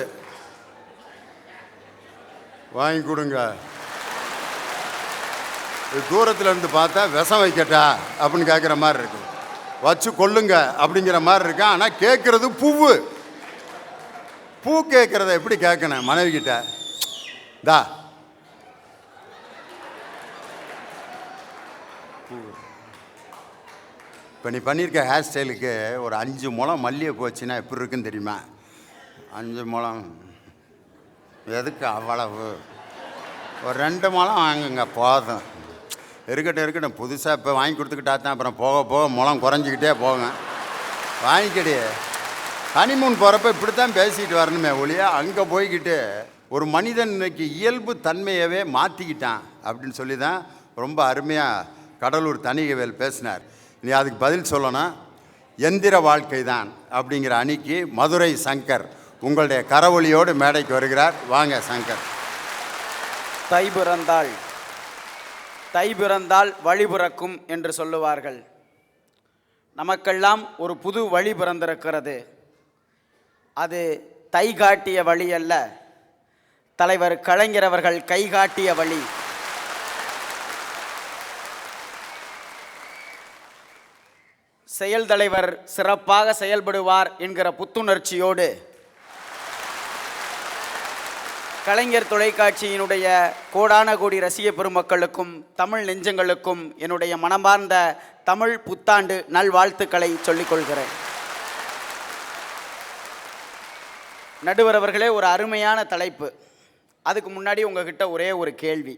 வாங்கி கொடுங்க. தூரத்தில் இருந்து பார்த்தா விஷம் வைக்கட்டா அப்படின்னு கேட்குற மாதிரி இருக்கு, வச்சு கொள்ளுங்க அப்படிங்கிற மாதிரி இருக்கு. ஆனால் கேட்குறது பூவு. பூ கேட்குறத எப்படி கேட்கணும் மனைவி கிட்ட? தா இப்போ நீ பண்ணியிருக்க ஹேர் ஸ்டைலுக்கு ஒரு 5 முழம் மல்லிகை போச்சுன்னா எப்படி இருக்குன்னு தெரியுமா? 5 முழம் எதுக்கு அவ்வளவு? ஒரு 2 முழம் வாங்குங்க போதும். இருக்கட்டும், புதுசாக இப்போ வாங்கி கொடுத்துக்கிட்டா தான் அப்புறம் போக போக முழம் குறைஞ்சிக்கிட்டே போங்க. வாங்கிக்கடி. ஹனிமூன் போகிறப்ப இப்படி தான் பேசிக்கிட்டு வரணுமே ஒழிய அங்கே போய்கிட்டு ஒரு மனிதன் இன்னைக்கு இயல்பு தன்மையவே மாற்றிக்கிட்டான் அப்படின்னு சொல்லி தான் ரொம்ப அருமையாக கடலூர் தணிகவேல் பேசினார். நீ அதுக்கு பதில் சொல்லணும். எந்திர வாழ்க்கை தான் அப்படிங்கிற அணிக்கு மதுரை சங்கர் உங்களுடைய கரவொலியோடு மேடைக்கு வருகிறார். வாங்க சங்கர். தை பிறந்தால் வழி பிறக்கும் என்று சொல்லுவார்கள். நமக்கெல்லாம் ஒரு புது வழி பிறந்திருக்கிறது. அது தை காட்டிய வழி அல்ல, தலைவர் கலைஞர் அவர்கள் கை காட்டிய வழி. செயல் தலைவர் சிறப்பாக செயல்படுவார் என்கிற புத்துணர்ச்சியோடு கலைஞர் தொலைக்காட்சியினுடைய கோடான கோடி ரசிக பெருமக்களுக்கும் தமிழ் நெஞ்சங்களுக்கும் என்னுடைய மனமார்ந்த தமிழ் புத்தாண்டு நல்வாழ்த்துக்களை சொல்லிக்கொள்கிறேன். நடுவர் அவர்களே, ஒரு அருமையான தலைப்பு. அதுக்கு முன்னாடி உங்ககிட்ட ஒரே ஒரு கேள்வி.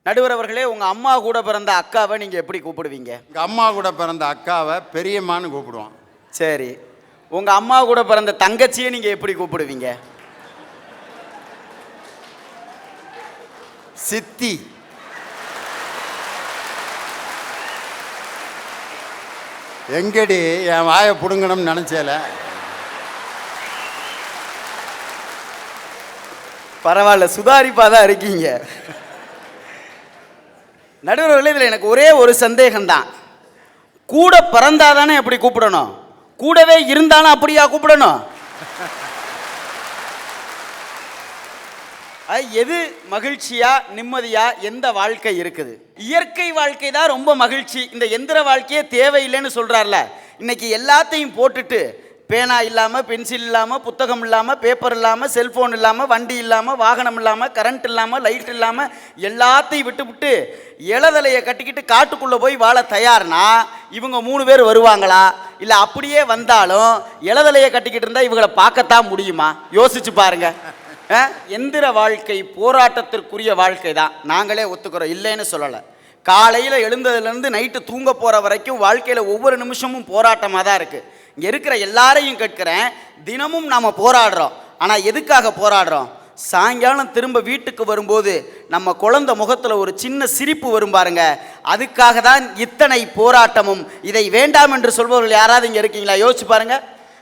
நடுவர் அவர்களே, உங்கள் அம்மா கூட பிறந்த அக்காவை நீங்கள் எப்படி கூப்பிடுவீங்க? எங்கள் அம்மா கூட பிறந்த அக்காவை பெரியம்மான்னு கூப்பிடுவோம். சரி. உங்கள் அம்மா கூட பிறந்த தங்கச்சியை நீங்கள் எப்படி கூப்பிடுவீங்க? சித்தி. எங்கடி என் வாயை பிடுங்கணும்னு நினச்சேல. பரவாயில்ல, சுதாரிப்பாக தான் இருக்கீங்க. நடுவர்களே, இதில் எனக்கு ஒரே ஒரு சந்தேகம்தான். கூட பிறந்தாதானே எப்படி கூப்பிடணும்? கூடவே இருந்தாலும் அப்படியா கூப்பிடணும்? எது மகிழ்ச்சியா நிம்மதியா எந்த வாழ்க்கை இருக்குது? இயற்கை வாழ்க்கை தான் ரொம்ப மகிழ்ச்சி. இந்த எந்திர வாழ்க்கையே தேவையில்லைன்னு சொல்றாருல. இன்னைக்கு எல்லாத்தையும் போட்டுட்டு பேனா இல்லாமல், பென்சில் இல்லாமல், புத்தகம் இல்லாமல், பேப்பர் இல்லாமல், செல்ஃபோன் இல்லாமல், வண்டி இல்லாமல், வாகனம் இல்லாமல், கரண்ட் இல்லாமல், லைட் இல்லாமல் எல்லாத்தையும் விட்டு இளதலையை கட்டிக்கிட்டு காட்டுக்குள்ளே போய் வாழ தயார்னா இவங்க 3 பேர் வருவாங்களா? இல்லை அப்படியே வந்தாலும் இளதலையை கட்டிக்கிட்டு இருந்தால் இவங்களை பார்க்கத்தான் முடியுமா? யோசிச்சு பாருங்க. எந்திர வாழ்க்கை போராட்டத்திற்குரிய வாழ்க்கை தான், நாங்களே ஒத்துக்கிறோம், இல்லைன்னு சொல்லலை. காலையில் எழுந்ததுலேருந்து நைட்டு தூங்க போகிற வரைக்கும் வாழ்க்கையில் ஒவ்வொரு நிமிஷமும் போராட்டமாக தான் இருக்குது. இங்கே இருக்கிற எல்லாரையும் கேட்குறேன், தினமும் நாம் போராடுறோம். ஆனால் எதுக்காக போராடுறோம்? சாயங்காலம் திரும்ப வீட்டுக்கு வரும்போது நம்ம குழந்தை முகத்தில் ஒரு சின்ன சிரிப்பு வரும் பாருங்க, அதுக்காக தான் இத்தனை போராட்டமும். இதை வேண்டாம் என்று சொல்பவர்கள் யாராவது இங்கே இருக்கீங்களா? யோசிச்சு பாருங்க.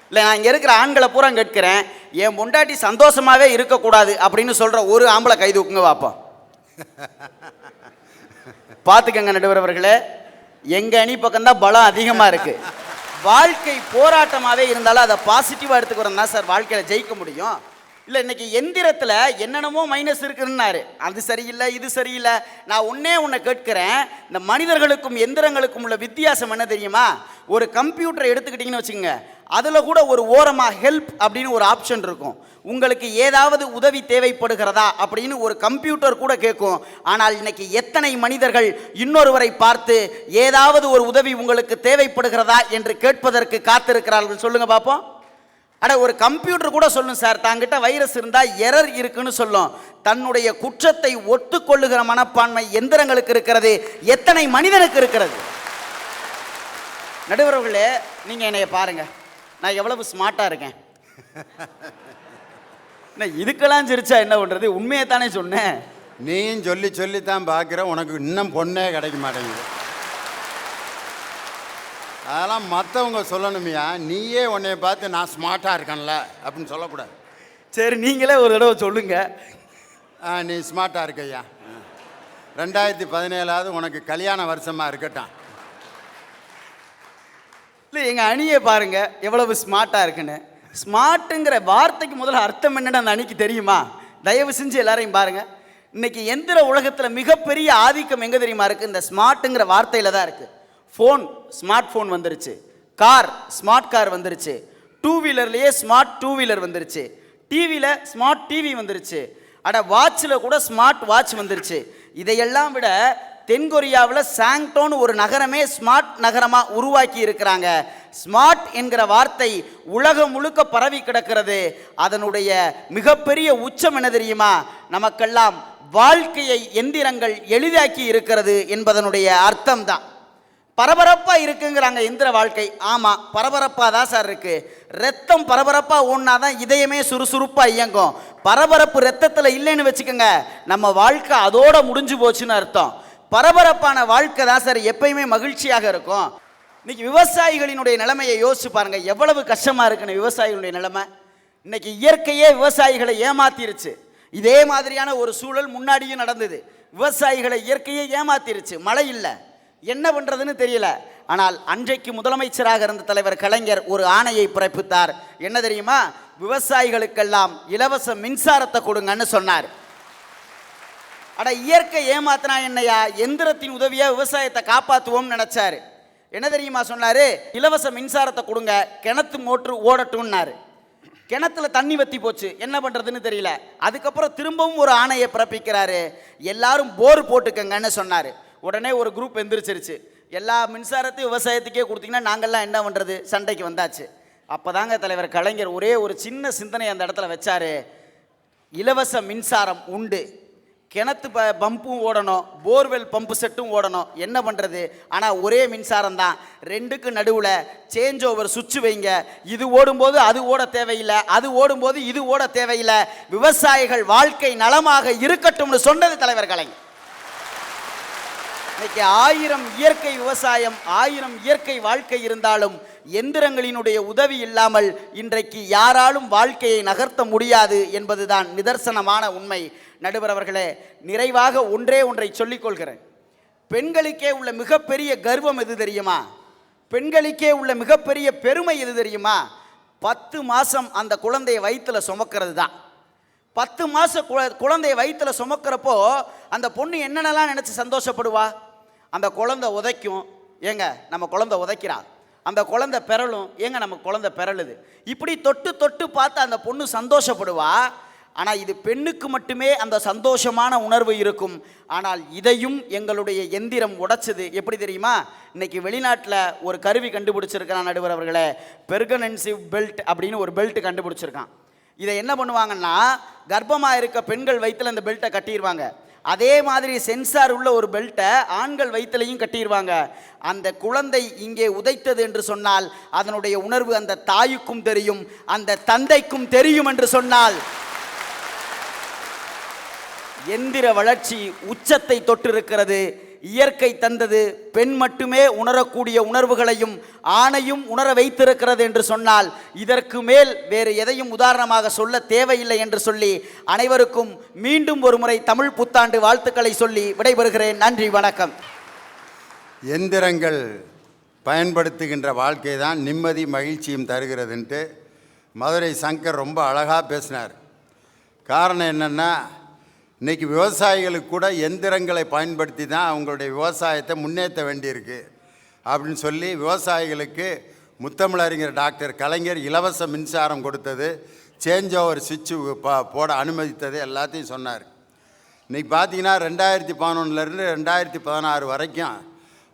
இல்லை, நான் இங்கே இருக்கிற ஆண்களை பூரா கேட்கிறேன், என் பொண்டாட்டி சந்தோஷமாகவே இருக்கக்கூடாது அப்படின்னு சொல்கிற ஒரு ஆம்பளை கை தூக்குங்க பார்ப்போம். பார்த்துக்கங்க நடுவரவர்களே, எங்கள் அணி பக்கம்தான் பலம் அதிகமாக இருக்குது. வாழ்க்கை போராட்டமாகவே இருந்தாலும் அதை பாசிட்டிவாக எடுத்துக்கிறோம் தான் சார் வாழ்க்கையில் ஜெயிக்க முடியும். இல்லை, இன்னைக்கு எந்திரத்தில் என்னென்னமோ மைனஸ் இருக்குன்னாரு, அது சரியில்லை இது சரியில்லை. நான் ஒன்றை கேட்கிறேன், இந்த மனிதர்களுக்கும் எந்திரங்களுக்கும் உள்ள வித்தியாசம் என்ன தெரியுமா? ஒரு கம்ப்யூட்டரை எடுத்துக்கிட்டிங்கன்னு வச்சுக்கோங்க, அதில் கூட ஒரு ஓரமாக ஹெல்ப் அப்படின்னு ஒரு ஆப்ஷன் இருக்கும். உங்களுக்கு ஏதாவது உதவி தேவைப்படுகிறதா அப்படின்னு ஒரு கம்ப்யூட்டர் கூட கேட்கும். ஆனால் இன்னைக்கு எத்தனை மனிதர்கள் இன்னொருவரை பார்த்து ஏதாவது ஒரு உதவி உங்களுக்கு தேவைப்படுகிறதா என்று கேட்பதற்கு காத்திருக்கிறார்கள்? சொல்லுங்க பார்ப்போம். அட, ஒரு கம்ப்யூட்டர் கூட சொல்லும் சார், தாங்கிட்ட வைரஸ் இருந்தால் எரர் இருக்குன்னு சொல்லும். தன்னுடைய குற்றத்தை ஒத்துக்கொள்ளுகிற மனப்பான்மை எந்திரங்களுக்கு இருக்கிறது, எத்தனை மனிதனுக்கு இருக்கிறது? நடுவர்களே, நீங்கள் என்னைய பாருங்க, நான் எவ்வளவு ஸ்மார்ட்டாக இருக்கேன். இதுக்கெல்லாம் சிரிச்சா என்ன பண்ணுறது? உண்மையை தானே சொன்னேன். நீயும் சொல்லி சொல்லித்தான் பார்க்குற, உனக்கு இன்னும் பொண்ணே கிடைக்க மாட்டேங்குது. அதெல்லாம் மற்றவங்க சொல்லணுமையா, நீயே உன்னைய பார்த்து நான் ஸ்மார்ட்டாக இருக்கேன்ல அப்படின்னு சொல்லக்கூடாது. சரி, நீங்களே ஒரு தடவை சொல்லுங்க. நீ ஸ்மார்ட்டாக இருக்கையா. 2017 உனக்கு கல்யாண வருஷமாக இருக்கட்டும். இல்லை, எங்கள் அணியை பாருங்க எவ்வளவு ஸ்மார்ட்டாக இருக்குன்னு. ஸ்மார்ட்டுங்கிற வார்த்தைக்கு முதல்ல அர்த்தம் என்னன்னு அந்த அணிக்கு தெரியுமா? தயவு செஞ்சு எல்லாரையும் பாருங்க. இன்னைக்கு எந்திர உலகத்தில் மிகப்பெரிய ஆதிக்கம் எங்கே தெரியுமா இருக்குது? இந்த ஸ்மார்ட்டுங்கிற வார்த்தையில் தான் இருக்குது. ஃபோன், ஸ்மார்ட் ஃபோன் வந்துருச்சு. கார், ஸ்மார்ட் கார் வந்துருச்சு. 2 வீலர்லேயே ஸ்மார்ட் 2 வீலர் வந்துருச்சு. டிவியில் ஸ்மார்ட் டிவி வந்துருச்சு. அட, வாட்சில் கூட ஸ்மார்ட் வாட்ச் வந்துருச்சு. இதையெல்லாம் விட தென்கொரியாவில் சாங்டோன்னு ஒரு நகரமே ஸ்மார்ட் நகரமாக உருவாக்கி இருக்கிறாங்க. ஸ்மார்ட் என்கிற வார்த்தை உலகம் முழுக்க பரவி கிடக்கிறது. அதனுடைய மிகப்பெரிய உச்சம் என்ன தெரியுமா? நமக்கெல்லாம் வாழ்க்கையை எந்திரங்கள் எளிதாக்கி இருக்கிறது என்பதனுடைய அர்த்தம் தான். பரபரப்பாக இருக்குங்கிறாங்க எந்திர வாழ்க்கை. ஆமாம், பரபரப்பாக தான் சார் இருக்குது. ரத்தம் பரபரப்பாக ஓடினாதான் இதயமே சுறுசுறுப்பாக இயங்கும். பரபரப்பு ரத்தத்தில் இல்லைன்னு வச்சுக்கோங்க, நம்ம வாழ்க்கை அதோட முடிஞ்சு போச்சுன்னு அர்த்தம். பரபரப்பான வாழ்க்கை தான் சார் எப்பயுமே மகிழ்ச்சியாக இருக்கும். இன்னைக்கு விவசாயிகளினுடைய நிலைமையை யோசிச்சு பாருங்க, எவ்வளவு கஷ்டமாக இருக்குன்னு விவசாயிகளுடைய நிலைமை. இன்னைக்கு இயற்கையே விவசாயிகளை ஏமாத்திருச்சு. இதே மாதிரியான ஒரு சூழல் முன்னாடியும் நடந்தது. விவசாயிகளை இயற்கையே ஏமாத்திருச்சு. மழை இல்லை, என்ன பண்ணுறதுன்னு தெரியல. ஆனால் அன்றைக்கு முதலமைச்சராக இருந்த தலைவர் கலைஞர் ஒரு ஆணையை பிறப்பித்தார். என்ன தெரியுமா? விவசாயிகளுக்கெல்லாம் இலவச மின்சாரத்தை கொடுங்கன்னு சொன்னார். அட, இயற்கை ஏமாத்தினா என்னையா, எந்திரத்தின் உதவியாக விவசாயத்தை காப்பாற்றுவோம்னு நினச்சாரு. என்ன தெரியுமா சொன்னார்? இலவச மின்சாரத்தை கொடுங்க, கிணத்து மோட்ரு ஓடட்டும்னாரு. கிணத்துல தண்ணி வற்றி போச்சு, என்ன பண்ணுறதுன்னு தெரியல. அதுக்கப்புறம் திரும்பவும் ஒரு ஆணையை பிறப்பிக்கிறாரு, எல்லாரும் போர் போட்டுக்கங்கன்னு சொன்னார். உடனே ஒரு குரூப் எந்திரிச்சிருச்சு, எல்லா மின்சாரத்தையும் விவசாயத்துக்கே கொடுத்தீங்கன்னா நாங்கள்லாம் என்ன பண்ணுறது, சண்டைக்கு வந்தாச்சு. அப்போ தாங்க தலைவர் கலைஞர் ஒரே ஒரு சின்ன சிந்தனை அந்த இடத்துல வச்சார். இலவச மின்சாரம் உண்டு, கிணத்து பம்பும் ஓடணும், போர்வெல் பம்பு செட்டும் ஓடணும். என்ன பண்ணுறது? ஆனால் ஒரே மின்சாரம் தான். ரெண்டுக்கு நடுவில் சேஞ்ச் ஓவர் சுவிட்ச் வைங்க. இது ஓடும்போது அது ஓட தேவையில்லை, அது ஓடும்போது இது ஓட தேவையில்லை. விவசாயிகள் வாழ்க்கை நலமாக இருக்கட்டும்னு சொன்னது தலைவர் கலைஞர். இன்னைக்கு 1000 இயற்கை விவசாயம், 1000 இயற்கை வாழ்க்கை இருந்தாலும் எந்திரங்களினுடைய உதவி இல்லாமல் இன்றைக்கு யாராலும் வாழ்க்கையை நகர்த்த முடியாது என்பதுதான் நிதர்சனமான உண்மை. நடுவர் அவர்களே, நிறைவாக ஒன்றை சொல்லிக் கொள்கிறேன். பெண்களுக்கே உள்ள மிகப்பெரிய கர்வம் எது தெரியுமா? பெண்களுக்கே உள்ள மிகப்பெரிய பெருமை எது தெரியுமா? 10 மாதம் அந்த குழந்தையை வயிற்றில் சுமக்கிறது தான். 10 மாதம் குழந்தையை வயிற்றில் சுமக்கிறப்போ அந்த பொண்ணு என்னென்னலாம் நினச்சி சந்தோஷப்படுவா? அந்த குழந்தை உதைக்கும், ஏங்க நம்ம குழந்தை உதைக்கிறா. அந்த குழந்தை பெறலும், ஏங்க நம்ம குழந்தை பெறலுது. இப்படி தொட்டு தொட்டு பார்த்து அந்த பொண்ணு சந்தோஷப்படுவா. ஆனால் இது பெண்ணுக்கு மட்டுமே அந்த சந்தோஷமான உணர்வு இருக்கும். ஆனால் இதையும் எங்களுடைய எந்திரம் உடைச்சது. எப்படி தெரியுமா? இன்னைக்கு வெளிநாட்டில் ஒரு கருவி கண்டுபிடிச்சிருக்கான் நடுவர் அவர்களே, பெர்கனன்சிவ் பெல்ட் அப்படின்னு ஒரு பெல்ட் கண்டுபிடிச்சிருக்கான். இதை என்ன பண்ணுவாங்கன்னா, கர்ப்பமாக இருக்க பெண்கள் வயிற்றில் அந்த பெல்ட்டை கட்டிடுவாங்க. அதே மாதிரி சென்சார் உள்ள ஒரு பெல்ட்டை ஆண்கள் வயிற்றிலையும் கட்டிடுவாங்க. அந்த குழந்தை இங்கே உதைத்தது என்று சொன்னால் அதனுடைய உணர்வு அந்த தாய்க்கும் தெரியும், அந்த தந்தைக்கும் தெரியும் என்று சொன்னால் எந்திர வளர்ச்சி உச்சத்தை தொட்டிருக்கிறது. இயற்கை தந்தது பெண் மட்டுமே உணரக்கூடிய உணர்வுகளையும் ஆணையும் உணர வைத்திருக்கிறது என்று சொன்னால் இதற்கு மேல் வேறு எதையும் உதாரணமாக சொல்ல தேவையில்லை என்று சொல்லி அனைவருக்கும் மீண்டும் ஒரு முறை தமிழ் புத்தாண்டு வாழ்த்துக்களை சொல்லி விடைபெறுகிறேன். நன்றி, வணக்கம். எந்திரங்கள் பயன்படுத்துகின்ற வாழ்க்கை தான் நிம்மதி மகிழ்ச்சியும் தருகிறதுன்ட்டு மதுரை சங்கர் ரொம்ப அழகாக பேசினார். காரணம் என்னென்னா, இன்றைக்கி விவசாயிகளுக்கு கூட எந்திரங்களை பயன்படுத்தி தான் அவங்களுடைய விவசாயத்தை முன்னேற்ற வேண்டியிருக்கு அப்படின்னு சொல்லி விவசாயிகளுக்கு முத்தமிழறிஞர் டாக்டர் கலைஞர் இலவச மின்சாரம் கொடுத்தது, சேஞ்ச் ஓவர் சுவிட்சு போட அனுமதித்தது எல்லாத்தையும் சொன்னார். இன்றைக்கி பார்த்தீங்கன்னா 2011லேருந்து 2016 வரைக்கும்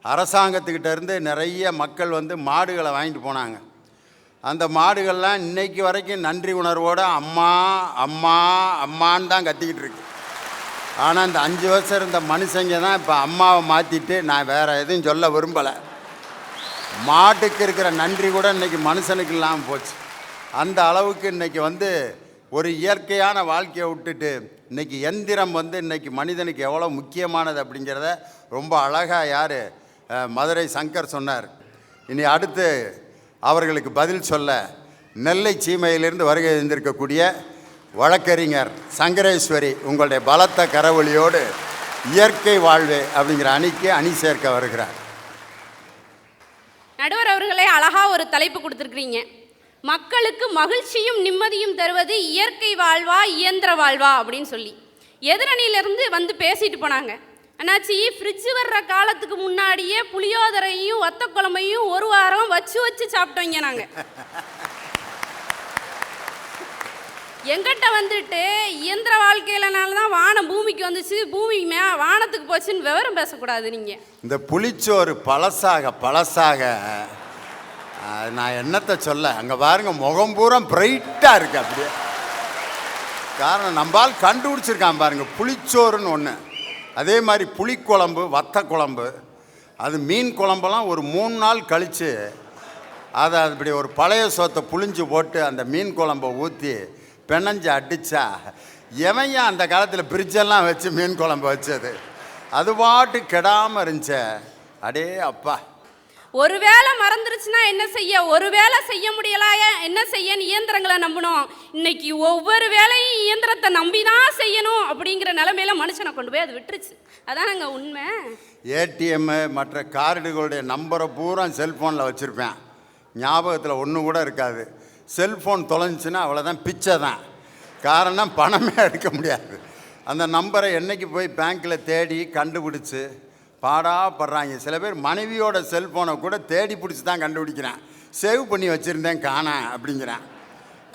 அரசாங்கத்துக்கிட்ட இருந்து நிறைய மக்கள் வந்து மாடுகளை வாங்கிட்டு போனாங்க. அந்த மாடுகள்லாம் இன்றைக்கி வரைக்கும் நன்றி உணர்வோடு அம்மா அம்மா அம்மான்னு தான் கத்திக்கிட்டு இருக்கு. ஆனால் இந்த 5 வருஷம் இருந்த மனுஷங்க தான் இப்போ அம்மாவை மாற்றிட்டு, நான் வேறு எதுவும் சொல்ல விரும்பலை, மாட்டுக்கு இருக்கிற நன்றி கூட இன்றைக்கி மனுஷனுக்கு இல்லாமல் போச்சு. அந்த அளவுக்கு இன்றைக்கி வந்து ஒரு இயற்கையான வாழ்க்கையை விட்டுட்டு இன்றைக்கி எந்திரம் வந்து இன்றைக்கி மனிதனுக்கு எவ்வளோ முக்கியமானது அப்படிங்கிறத ரொம்ப அழகாக யார் மதுரை சங்கர் சொன்னார். இனி அடுத்து அவர்களுக்கு பதில் சொல்ல நெல்லை சீமையிலிருந்து வருகை இருந்திருக்கக்கூடிய வழக்கறிஞர் சங்கரேஸ்வரி உங்களுடைய பலத்த கரவொலியோடு இயற்கை வாழ்வு அப்படிங்கிற அணிக்கு அணி சேர்க்க வருகிறார். நடுவர் அவர்களே, அழகாக ஒரு தலைப்பு கொடுத்துருக்குறீங்க. மக்களுக்கு மகிழ்ச்சியும் நிம்மதியும் தருவது இயற்கை வாழ்வா இயந்திர வாழ்வா அப்படின்னு சொல்லி எதிரணியிலேருந்து வந்து பேசிட்டு போனாங்க. அண்ணாச்சி, ஃப்ரிட்ஜு வர்ற காலத்துக்கு முன்னாடியே புளியோதரையும் வத்த குழம்பையும் ஒரு வாரம் வச்சு சாப்பிட்டோங்க. நாங்கள் எங்கிட்ட வந்துட்டு இயந்திர வாழ்க்கையிலனால தான் வானம் பூமிக்கு வந்துச்சு, பூமி வானத்துக்கு போச்சுன்னு விவரம் பேசக்கூடாது. நீங்கள் இந்த புளிச்சோறு பழசாக நான் என்னத்தை சொல்ல, அங்கே பாருங்க முகம் பூரா பிரைட்டாக இருக்குது அப்படியே. காரணம் நம்பால் கண்டுபிடிச்சிருக்கான் பாருங்க, புளிச்சோறுன்னு ஒன்று. அதே மாதிரி புளிக்குழம்பு, வத்த குழம்பு, அது மீன் குழம்பெல்லாம் ஒரு 3 நாள் கழித்து அதை இப்படி ஒரு பழைய சோத்தை புளிஞ்சு போட்டு அந்த மீன் குழம்பை ஊற்றி பெனஞ்சு அடித்தா எவையா அந்த காலத்தில் பிரிட்ஜெல்லாம் வச்சு மீன் குழம்பு வச்சது, அது பாட்டு கெடாமல் இருந்துச்ச. அடே அப்பா, ஒரு வேளை மறந்துருச்சுன்னா என்ன செய்ய, ஒரு வேளை செய்ய முடியலாயா என்ன செய்யன்னு இயந்திரங்களை நம்பணும். இன்னைக்கு ஒவ்வொரு வேலையும் இயந்திரத்தை நம்பி தான் செய்யணும் அப்படிங்கிற நிலைமையில மனுஷனை கொண்டு போய் அது விட்டுருச்சு. அதானங்க உண்மை. ஏடிஎம் மற்ற கார்டுகளுடைய நம்பரை பூரா செல்ஃபோனில் வச்சுருப்பேன், ஞாபகத்தில் ஒன்று கூட இருக்காது. செல்ஃபோன் தொலைஞ்சின்னா அவ்வளோதான், பிச்சை தான். காரணம் பணமே எடுக்க முடியாது. அந்த நம்பரை என்றைக்கு போய் பேங்க்கில் தேடி கண்டுபிடிச்சி பாடாப்படுறாங்க. சில பேர் மனைவியோட செல்ஃபோனை கூட தேடி பிடிச்சி தான் கண்டுபிடிக்கிறேன், சேவ் பண்ணி வச்சுருந்தேன் காணேன் அப்படிங்கிறேன்.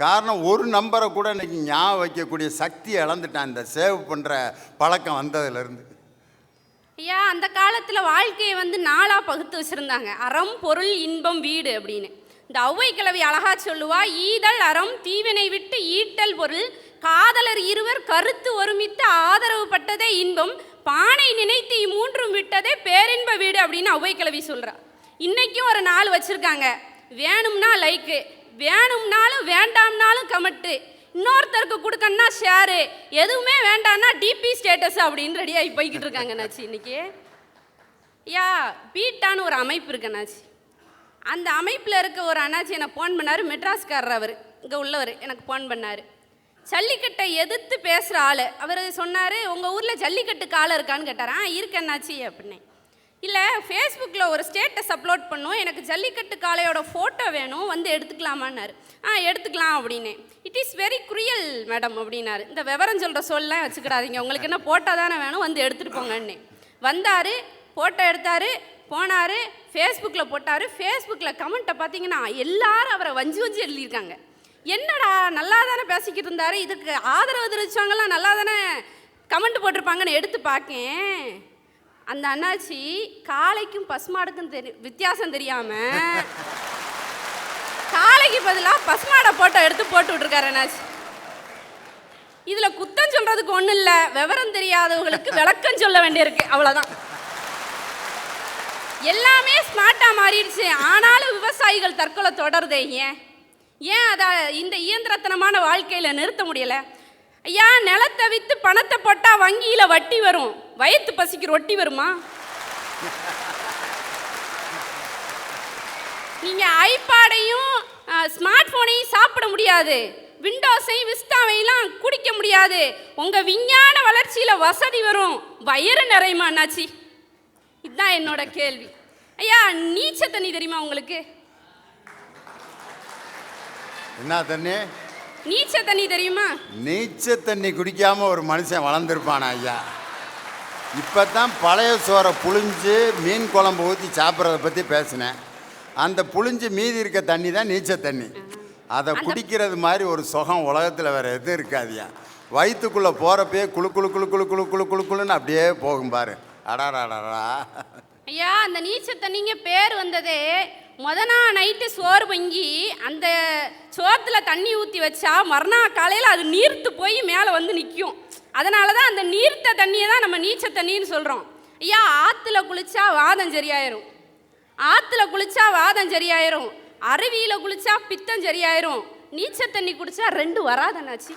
காரணம் ஒரு நம்பரை கூட இன்றைக்கி ஞாபகம் வைக்கக்கூடிய சக்தி இழந்துட்டேன் இந்த சேவ் பண்ணுற பழக்கம் வந்ததுலேருந்து. ஐயா, அந்த காலத்தில் வாழ்க்கையை வந்து 4ஆக பகுத்து வச்சுருந்தாங்க, அறம் பொருள் இன்பம் வீடு அப்படின்னு. இந்த ஔவை கிழவி அழகா சொல்லுவா, ஈதல் அறம் தீவினை விட்டு ஈட்டல் பொருள் காதலர் இருவர் கருத்து ஒருமித்து ஆதரவு பட்டதே இன்பம், பானை நினைத்து மூன்றும் விட்டதே பேரின்ப வீடு அப்படின்னு ஔவைக்கிழவி சொல்றா. இன்னைக்கும் ஒரு நாள் வச்சிருக்காங்க, வேணும்னா லைக்கு, வேணும்னாலும் வேண்டாம்னாலும் கமெண்ட்டு, இன்னொருத்தருக்கு கொடுக்கணும்னா ஷேரு, எதுவுமே வேண்டாம்னா டிபி ஸ்டேட்டஸ் அப்படின்னு ரெடியாகி போய்கிட்டு இருக்காங்க நாச்சி. இன்னைக்கு பீட்டான்னு ஒரு அமைப்பு இருக்கு அண்ணாச்சி. அந்த அமைப்பில் இருக்க ஒரு அண்ணாச்சி எனக்கு ஃபோன் பண்ணார். மெட்ராஸ்காரர் அவர், இங்கே உள்ளவர். எனக்கு ஃபோன் பண்ணார். ஜல்லிக்கட்டை எதிர்த்து பேசுகிற ஆள். அவர் சொன்னார், உங்கள் ஊரில் ஜல்லிக்கட்டுக்கு ஆள் இருக்கான்னு கேட்டார். இருக்கு அண்ணாச்சி அப்படின்னேன். இல்லை, ஃபேஸ்புக்கில் ஒரு ஸ்டேட்டஸ் அப்லோட் பண்ணும், எனக்கு ஜல்லிக்கட்டு காளையோட ஃபோட்டோ வேணும், வந்து எடுத்துக்கலாமான்னாரு. எடுத்துக்கலாம் அப்படின்னே. இட் இஸ் வெரி குரியல் மேடம் அப்படின்னாரு. இந்த விவரம் சொல்கிற சொல்லலாம் வச்சுக்கிடாதீங்க, உங்களுக்கு என்ன ஃபோட்டோ தானே வேணும், வந்து எடுத்துகிட்டு போங்கன்னே. வந்தார், ஃபோட்டோ எடுத்தார், போனார், ஃபேஸ்புக்கில் போட்டார். ஃபேஸ்புக்கில் கமெண்ட்டை பார்த்தீங்கன்னா எல்லாரும் அவரை வஞ்சி வஞ்சி எழுதியிருக்காங்க. என்னடா நல்லா தானே பேசிக்கிட்டு இருந்தார், இதுக்கு ஆதரவு தெரிவித்தவங்களாம் நல்லா தானே கமெண்ட் போட்டிருப்பாங்கன்னு எடுத்து பார்க்கேன். அந்த அண்ணாச்சி காளைக்கும் பசுமாடுக்கும் வித்தியாசம் தெரியாமல் காளைக்கு பதிலாக பசுமாடை ஃபோட்டோ எடுத்து போட்டு விட்ருக்காரு அண்ணாச்சி. இதில் குத்தம் சொல்கிறதுக்கு ஒன்றும் இல்லை, விவரம் தெரியாதவங்களுக்கு விளக்கம் சொல்ல வேண்டியிருக்கு, அவ்வளோதான். எல்லாமே ஸ்மார்ட்டாக மாறிடுச்சு, ஆனாலும் விவசாயிகள் தற்கொலை தொடருதே. ஏன் அதை இந்த இயந்திரத்தனமான வாழ்க்கையில் நிறுத்த முடியலை? ஐயா, நிலத்தை விற்று பணத்தை போட்டால் வங்கியில் வட்டி வரும், வயிற்று பசிக்கு ரொட்டி வருமா? நீங்கள் ஐபாடையும் ஸ்மார்ட் ஃபோனையும் சாப்பிட முடியாது, விண்டோஸையும் விஸ்டாவையெல்லாம் குடிக்க முடியாது. உங்கள் விஞ்ஞான வளர்ச்சியில் வசதி வரும், வயிறு நிறையுமா அண்ணாச்சி? இதுதான் என்னோட கேள்வி. ஐயா, நீச்ச தண்ணி தெரியுமா உங்களுக்கு? என்ன தண்ணி? நீச்ச தண்ணி தெரியுமா? நீச்ச தண்ணி குடிக்காம ஒரு மனுஷன் வளர்ந்துருப்பானா ஐயா? இப்போ தான் பழைய சோறை புழிஞ்சு மீன் குழம்பு ஊற்றி சாப்பிட்றத பற்றி பேசினேன். அந்த புழிஞ்சு மீதி இருக்க தண்ணி தான் நீச்ச தண்ணி. அதை குடிக்கிறது மாதிரி ஒரு சுகம் உலகத்தில் வேறு எதுவும் இருக்காதியா. வயிற்றுக்குள்ளே போகிறப்பே குழு குழு குழு குழு குழு குழு குழு குழுன்னு அப்படியே போகும் பாரு. அடாடாடா ஐயா, அந்த நீச்ச தண்ணிங்க பேர் வந்ததே நாள் நைட்டு சோறு பொங்கி அந்த சோத்தில் தண்ணி ஊற்றி வச்சா மறுநாள் காலையில் அது நீர்த்து போய் மேலே வந்து நிற்கும். அதனால தான் அந்த நீர்த்த தண்ணியை தான் நம்ம நீச்ச தண்ணின்னு சொல்கிறோம். ஐயா, ஆற்றுல குளிச்சா வாதம் சரியாயிரும், ஆற்றுல குளிச்சா வாதம் சரியாயிரும், அருவியில் குளிச்சா பித்தம் சரியாயிரும், நீச்ச தண்ணி குடிச்சா ரெண்டு வராதண்ணாச்சி.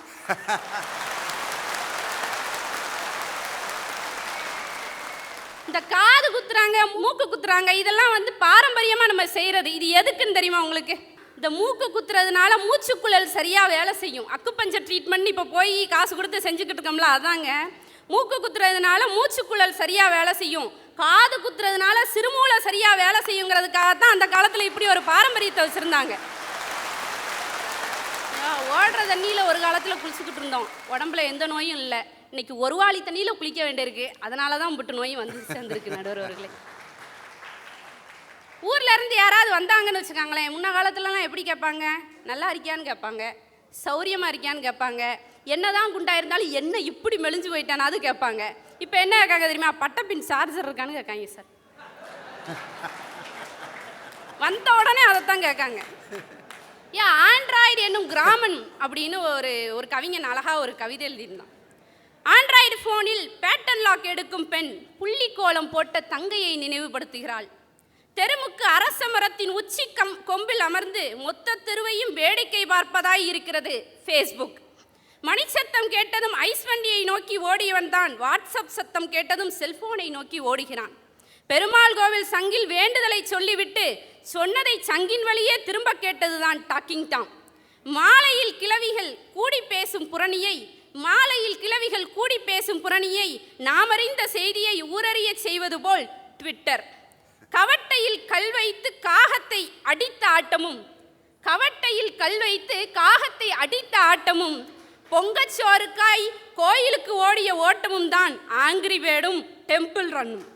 இந்த காது குத்துறாங்க, மூக்கு குத்துறாங்க, இதெல்லாம் வந்து பாரம்பரியமாக நம்ம செய்கிறது. இது எதுக்குன்னு தெரியுமா உங்களுக்கு? இந்த மூக்கு குத்துறதுனால மூச்சுக்குழல் சரியாக வேலை செய்யும். அக்குபஞ்சர் ட்ரீட்மெண்ட் இப்போ போய் காசு கொடுத்து செஞ்சுக்கிட்டு இருக்கோம்ல, அதாங்க. மூக்கு குத்துறதுனால மூச்சுக்குழல் சரியாக வேலை செய்யும், காது குத்துறதுனால சிறுமூளை சரியாக வேலை செய்யுங்கிறதுக்காக தான் அந்த காலத்தில் இப்படி ஒரு பாரம்பரியத்தை வச்சுருந்தாங்க. ஓடுற தண்ணியில் ஒரு காலத்தில் குளிச்சுக்கிட்டு இருந்தோம், உடம்புல எந்த நோயும் இல்லை. இன்னைக்கு ஒரு வாளி தண்ணியில் குளிக்க வேண்டியிருக்கு, அதனால தான் புட்டு நோயும் வந்து சேர்ந்துருக்கு. நடுவர்களே, ஊரில் இருந்து யாராவது வந்தாங்கன்னு வச்சுக்காங்களேன், முன்ன காலத்துலலாம் எப்படி கேட்பாங்க? நல்லா இருக்கியான்னு கேட்பாங்க, சௌரியமாக இருக்கியான்னு கேட்பாங்க, என்னதான் குண்டா இருந்தாலும் என்ன இப்படி மெலிஞ்சு போயிட்டான்னு அது கேட்பாங்க. இப்போ என்ன கேட்காங்க தெரியுமா? பட்டப்பின் சார்ஜர் இருக்கான்னு கேட்காங்க சார். வந்த உடனே அதைத்தான் கேட்காங்க. ஏன் ஆண்ட்ராய்டு என்னும் கிராமன் அப்படின்னு ஒரு கவிஞன் அழகாக ஒரு கவிதை எழுதியிருந்தான். ஆண்ட்ராய்டு ஃபோனில் பேட்டன் லாக் எடுக்கும் பெண் புள்ளிக்கோலம் போட்ட தங்கையை நினைவுபடுத்துகிறாள். தெருமுக்கு அரச மரத்தின் உச்சி கொம்பில் அமர்ந்து மொத்த தெருவையும் வேடிக்கை பார்ப்பதாய் இருக்கிறது ஃபேஸ்புக். மணிச்சத்தம் கேட்டதும் ஐஸ் வண்டியை நோக்கி ஓடியவன் தான் வாட்ஸ்அப் சத்தம் கேட்டதும் செல்போனை நோக்கி ஓடுகிறான். பெருமாள் கோவில் சங்கில் வேண்டுதலை சொல்லிவிட்டு சொன்னதை சங்கின் வழியே திரும்ப கேட்டதுதான் டாக்கிங் டாம். மாலையில் கிழவிகள் கூடி பேசும் புரணியை நாமறிந்த செய்தியை ஊரறிய செய்வது போல் ட்விட்டர். கவட்டையில் கல் வைத்து காகத்தை அடித்த ஆட்டமும் பொங்கச்சோறுக்காய் கோயிலுக்கு ஓடிய ஓட்டமும் தான் ஆங்கிரி பேர்டும் டெம்பிள் ரன்னும்.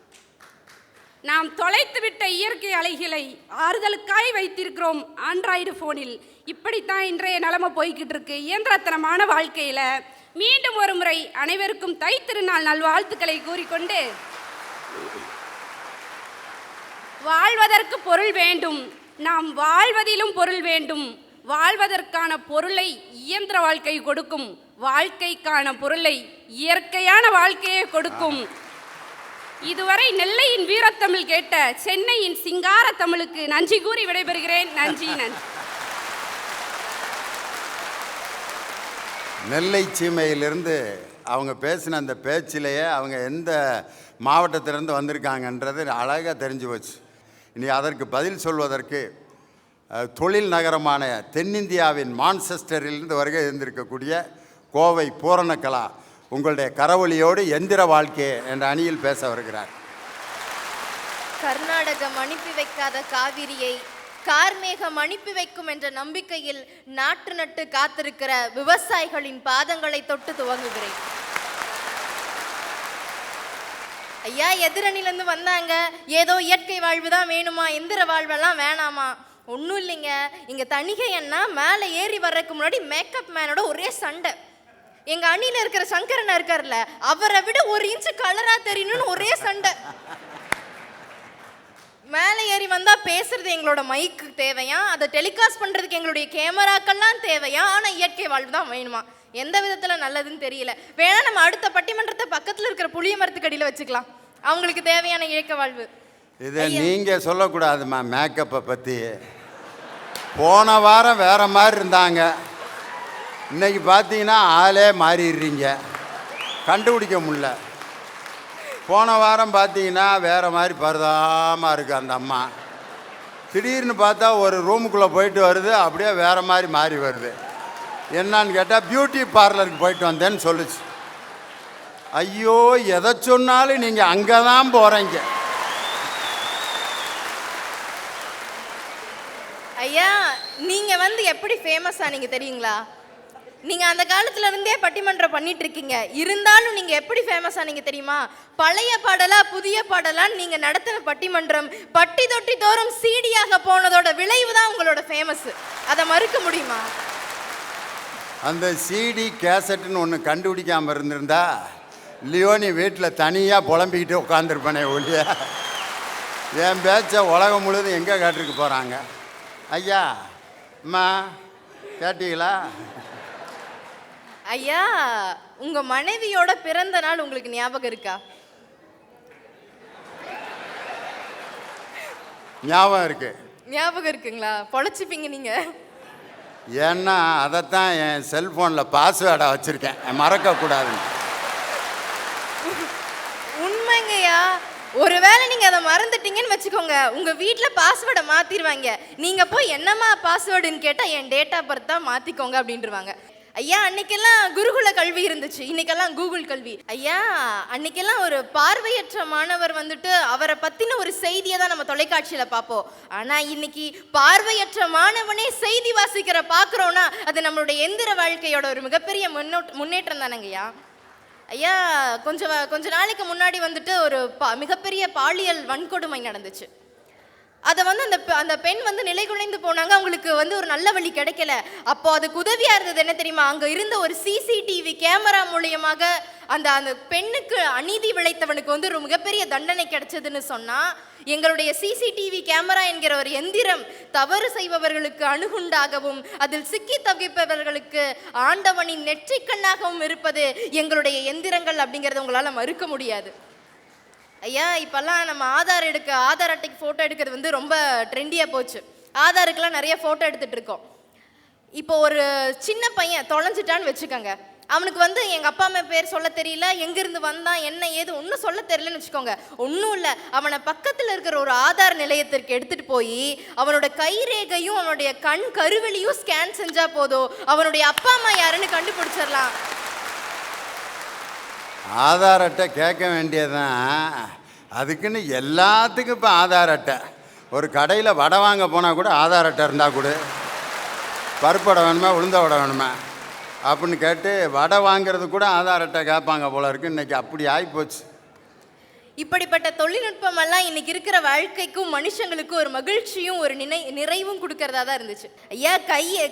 நாம் தொலைத்துவிட்ட இயற்கை அலைகளை ஆறுதலுக்காய் வைத்திருக்கிறோம் ஆண்ட்ராய்டு ஃபோனில். இப்படித்தான் இன்றைய நிலைமை போய்கிட்டு இருக்கு இயந்திரத்தனமான வாழ்க்கையில். மீண்டும் ஒரு முறை அனைவருக்கும் தைத்திருநாள் நல்வாழ்த்துக்களை கூறிக்கொண்டு, வாழ்வதற்கு பொருள் வேண்டும், நாம் வாழ்வதிலும் பொருள் வேண்டும். வாழ்வதற்கான பொருளை இயந்திர வாழ்க்கை கொடுக்கும், வாழ்க்கைக்கான பொருளை இயற்கையான வாழ்க்கையை கொடுக்கும். இதுவரை நெல்லையின் வீரத்தமிழ் கேட்ட சென்னையின் சிங்கார தமிழுக்கு நன்றி கூறி விடைபெறுகிறேன். நன்றி. நெல்லை சீமையிலிருந்து அவங்க பேசின அந்த பேச்சிலேயே அவங்க எந்த மாவட்டத்திலேருந்து வந்திருக்காங்கன்றது அழகாக தெரிஞ்சு போச்சு. இனி அதற்கு பதில் சொல்வதற்கு தொழில் நகரமான தென்னிந்தியாவின் மான்செஸ்டரிலிருந்து வருகை இருந்திருக்கக்கூடிய கோவை பூரணகலா உங்களுடைய கரவொலியோடு எந்திர வாழ்க்கை என்ற அணியில் பேச வருகிறார். கர்நாடகம் அனுப்பி வைக்காத காவிரியை கார்மேகம் அனுப்பி வைக்கும் என்ற நம்பிக்கையில் நாட்டு நட்டு காத்திருக்கிற விவசாயிகளின் பாதங்களை தொட்டு துவங்குகிறேன். ஐயா, எதிரணிலேருந்து வந்தாங்க, ஏதோ இயற்கை வாழ்வு தான் வேணுமா, எந்திர வாழ்வெல்லாம் வேணாமா. ஒன்றும் இல்லைங்க, இங்கே தணிகை அண்ணா மேலே ஏறி வர்றதுக்கு முன்னாடி மேக்கப் மேனோட ஒரே சண்டை. எங்கள் அணியில் இருக்கிற சங்கரனா இருக்கார்ல, அவரை விட 1 இன்ச்சு கலராக தெரியணும்னு ஒரே சண்டை. மேலே ஏறி வந்தால் பேசுறது எங்களோட மைக்கு தேவையா, அதை டெலிகாஸ்ட் பண்ணுறதுக்கு எங்களுடைய கேமராக்கள்லாம் தேவையா, ஆனால் இயற்கை வாழ்வு தான் வேணுமா. எந்த விதத்தில் நல்லதுன்னு தெரியல. வேணா நம்ம அடுத்த பட்டிமன்றத்தை பக்கத்தில் இருக்கிற புளிய மரத்துக்கடியில் வச்சுக்கலாம், அவங்களுக்கு தேவையான இயற்கை வாழ்வு. இதை நீங்கள் சொல்லக்கூடாதுமா. மேக்கப்பை பற்றி போன வாரம் வேற மாதிரி இருந்தாங்க, இன்னைக்கு பார்த்தீங்கன்னா ஆளே மாறிடுறீங்க, கண்டுபிடிக்க முடியல. போன வாரம் பார்த்தீங்கன்னா வேறு மாதிரி பரிதாபமாக இருக்குது அந்த அம்மா. திடீர்னு பார்த்தா ஒரு ரூமுக்குள்ளே போயிட்டு வருது, அப்படியே வேறு மாதிரி மாறி வருது. என்னான்னு கேட்டால் பியூட்டி பார்லருக்கு போயிட்டு வந்தேன்னு சொல்லுச்சு. ஐயோ, எதை சொன்னாலும் நீங்கள் அங்கே தான் போகிறீங்க. ஐயா, நீங்கள் வந்து எப்படி ஃபேமஸாக நீங்கள் தெரியுங்களா? நீங்கள் அந்த காலத்துல இருந்தே பட்டிமன்றம் பண்ணிட்டு இருக்கீங்க, இருந்தாலும் நீங்கள் எப்படி ஃபேமஸாக நீங்கள் தெரியுமா? பழைய பாடலா புதிய பாடலான்னு நீங்கள் நடத்தின பட்டிமன்றம் பட்டி தொட்டி தோறும் சீடியாக போனதோட விளைவு தான் உங்களோட ஃபேமஸ். அதை மறுக்க முடியுமா? அந்த சிடி கேசட்டுன்னு ஒன்று கண்டுபிடிக்காமல் இருந்திருந்தா லியோனி வீட்டில் தனியாக புலம்பிக்கிட்டு உட்காந்துருப்பேனே ஒழிய என் பேச்சை உலகம் முழுதும் எங்கே கேட்டிருக்கு போகிறாங்க. ஐயா, அம்மா கேட்டீங்களா? ஐயா, உங்க மனைவியோட பிறந்த நாள் உங்களுக்கு ஞாபகம் இருக்கா? ஞாபகம் இருக்கு. ஞாபகம் இருக்குங்களா? பொழைச்சிப்பீங்க நீங்க. ஏன்னா அதைத்தான் என் செல்ஃபோனில் பாஸ்வேர்டாக வச்சுருக்கேன், மறக்கக்கூடாதுன்னு. உண்மைங்கய்யா, ஒருவேளை நீங்க அதை மறந்துட்டீங்கன்னு வச்சுக்கோங்க, உங்க வீட்டில் பாஸ்வேர்டை மாத்திடுவாங்க. நீங்க போய் என்னம்மா பாஸ்வேர்டுன்னு கேட்டா என் டேட் ஆஃப் பர்த் தான் மாத்திக்கோங்க அப்படின்ட்டுருவாங்க. ஐயா, அன்னைக்கெல்லாம் குருகுல கல்வி இருந்துச்சு, இன்னைக்கெல்லாம் கூகுள் கல்வி. ஐயா, அன்னைக்கெல்லாம் ஒரு பார்வையற்ற மாணவர் வந்துட்டு அவரை பத்தின ஒரு செய்தியை தான் நம்ம தொலைக்காட்சியில பார்ப்போம். ஆனா இன்னைக்கு பார்வையற்ற மாணவனே செய்தி வாசிக்கிற பார்க்குறோன்னா அது நம்மளுடைய எந்திர வாழ்க்கையோட ஒரு மிகப்பெரிய முன்னேற்றம் தானங்கய்யா. ஐயா, கொஞ்ச நாளைக்கு முன்னாடி வந்துட்டு ஒரு மிகப்பெரிய பாலியல் வன்கொடுமை நடந்துச்சு. அதை வந்து அந்த பெண் வந்து நிலை குலைந்து போனாங்க, அவங்களுக்கு வந்து ஒரு நல்ல வழி கிடைக்கல. அப்போ அதுக்கு உதவியா இருந்தது என்ன தெரியுமா? அங்க இருந்த ஒரு சிசிடிவி கேமரா மூலியமாக அந்த பெண்ணுக்கு அநீதி விளைத்தவனுக்கு வந்து ஒரு மிகப்பெரிய தண்டனை கிடைச்சதுன்னு சொன்னா, எங்களுடைய சிசிடிவி கேமரா என்கிற ஒரு எந்திரம் தவறு செய்பவர்களுக்கு அணுகுண்டாகவும் அதில் சிக்கி தவிப்பவர்களுக்கு ஆண்டவனின் நெற்றிக்கண்ணாகவும் இருப்பது எங்களுடைய எந்திரங்கள் அப்படிங்கிறத உங்களால மறுக்க முடியாது. ஐயா, இப்போல்லாம் நம்ம ஆதார் அட்டைக்கு ஃபோட்டோ எடுக்கிறது வந்து ரொம்ப ட்ரெண்டியாக போச்சு. ஆதாருக்கெல்லாம் நிறைய ஃபோட்டோ எடுத்துகிட்டு இருக்கோம். இப்போ ஒரு சின்ன பையன் தொலைஞ்சிட்டான்னு வச்சுக்கோங்க, அவனுக்கு வந்து எங்கள் அப்பா அம்மா பேர் சொல்ல தெரியல, எங்கேருந்து வந்தான் என்ன ஏது ஒன்றும் சொல்ல தெரியலன்னு வச்சுக்கோங்க. ஒன்றும் இல்லை, அவனை பக்கத்தில் இருக்கிற ஒரு ஆதார் நிலையத்திற்கு எடுத்துகிட்டு போய் அவனோட கைரேகையும் அவனுடைய கண் கருவெளியும் ஸ்கேன் செஞ்சால் போதும், அவனுடைய அப்பா அம்மா யாருன்னு கண்டுபிடிச்சிடலாம். ஆதார் அட்டை கேட்க வேண்டியதுதான், அதுக்குன்னு எல்லாத்துக்கும் இப்போ ஆதார் அட்டை. ஒரு கடையில் வடை வாங்க போனால் கூட ஆதார் அட்டை இருந்தால் கூட, பருப்பு வடை வேணுமா உளுந்த வடை வேணுமா அப்படின்னு கேட்டு வடை வாங்கிறது கூட ஆதார் அட்டை கேட்பாங்க போல இருக்கு. இன்றைக்கி அப்படி ஆகிப்போச்சு. இப்படிப்பட்ட தொழில்நுட்பமெல்லாம் இன்னைக்கு இருக்கிற வாழ்க்கைக்கும் மனுஷங்களுக்கும் ஒரு மகிழ்ச்சியும் ஒரு நிறைவும் கொடுக்கறதா தான் இருந்துச்சு. ஐயா,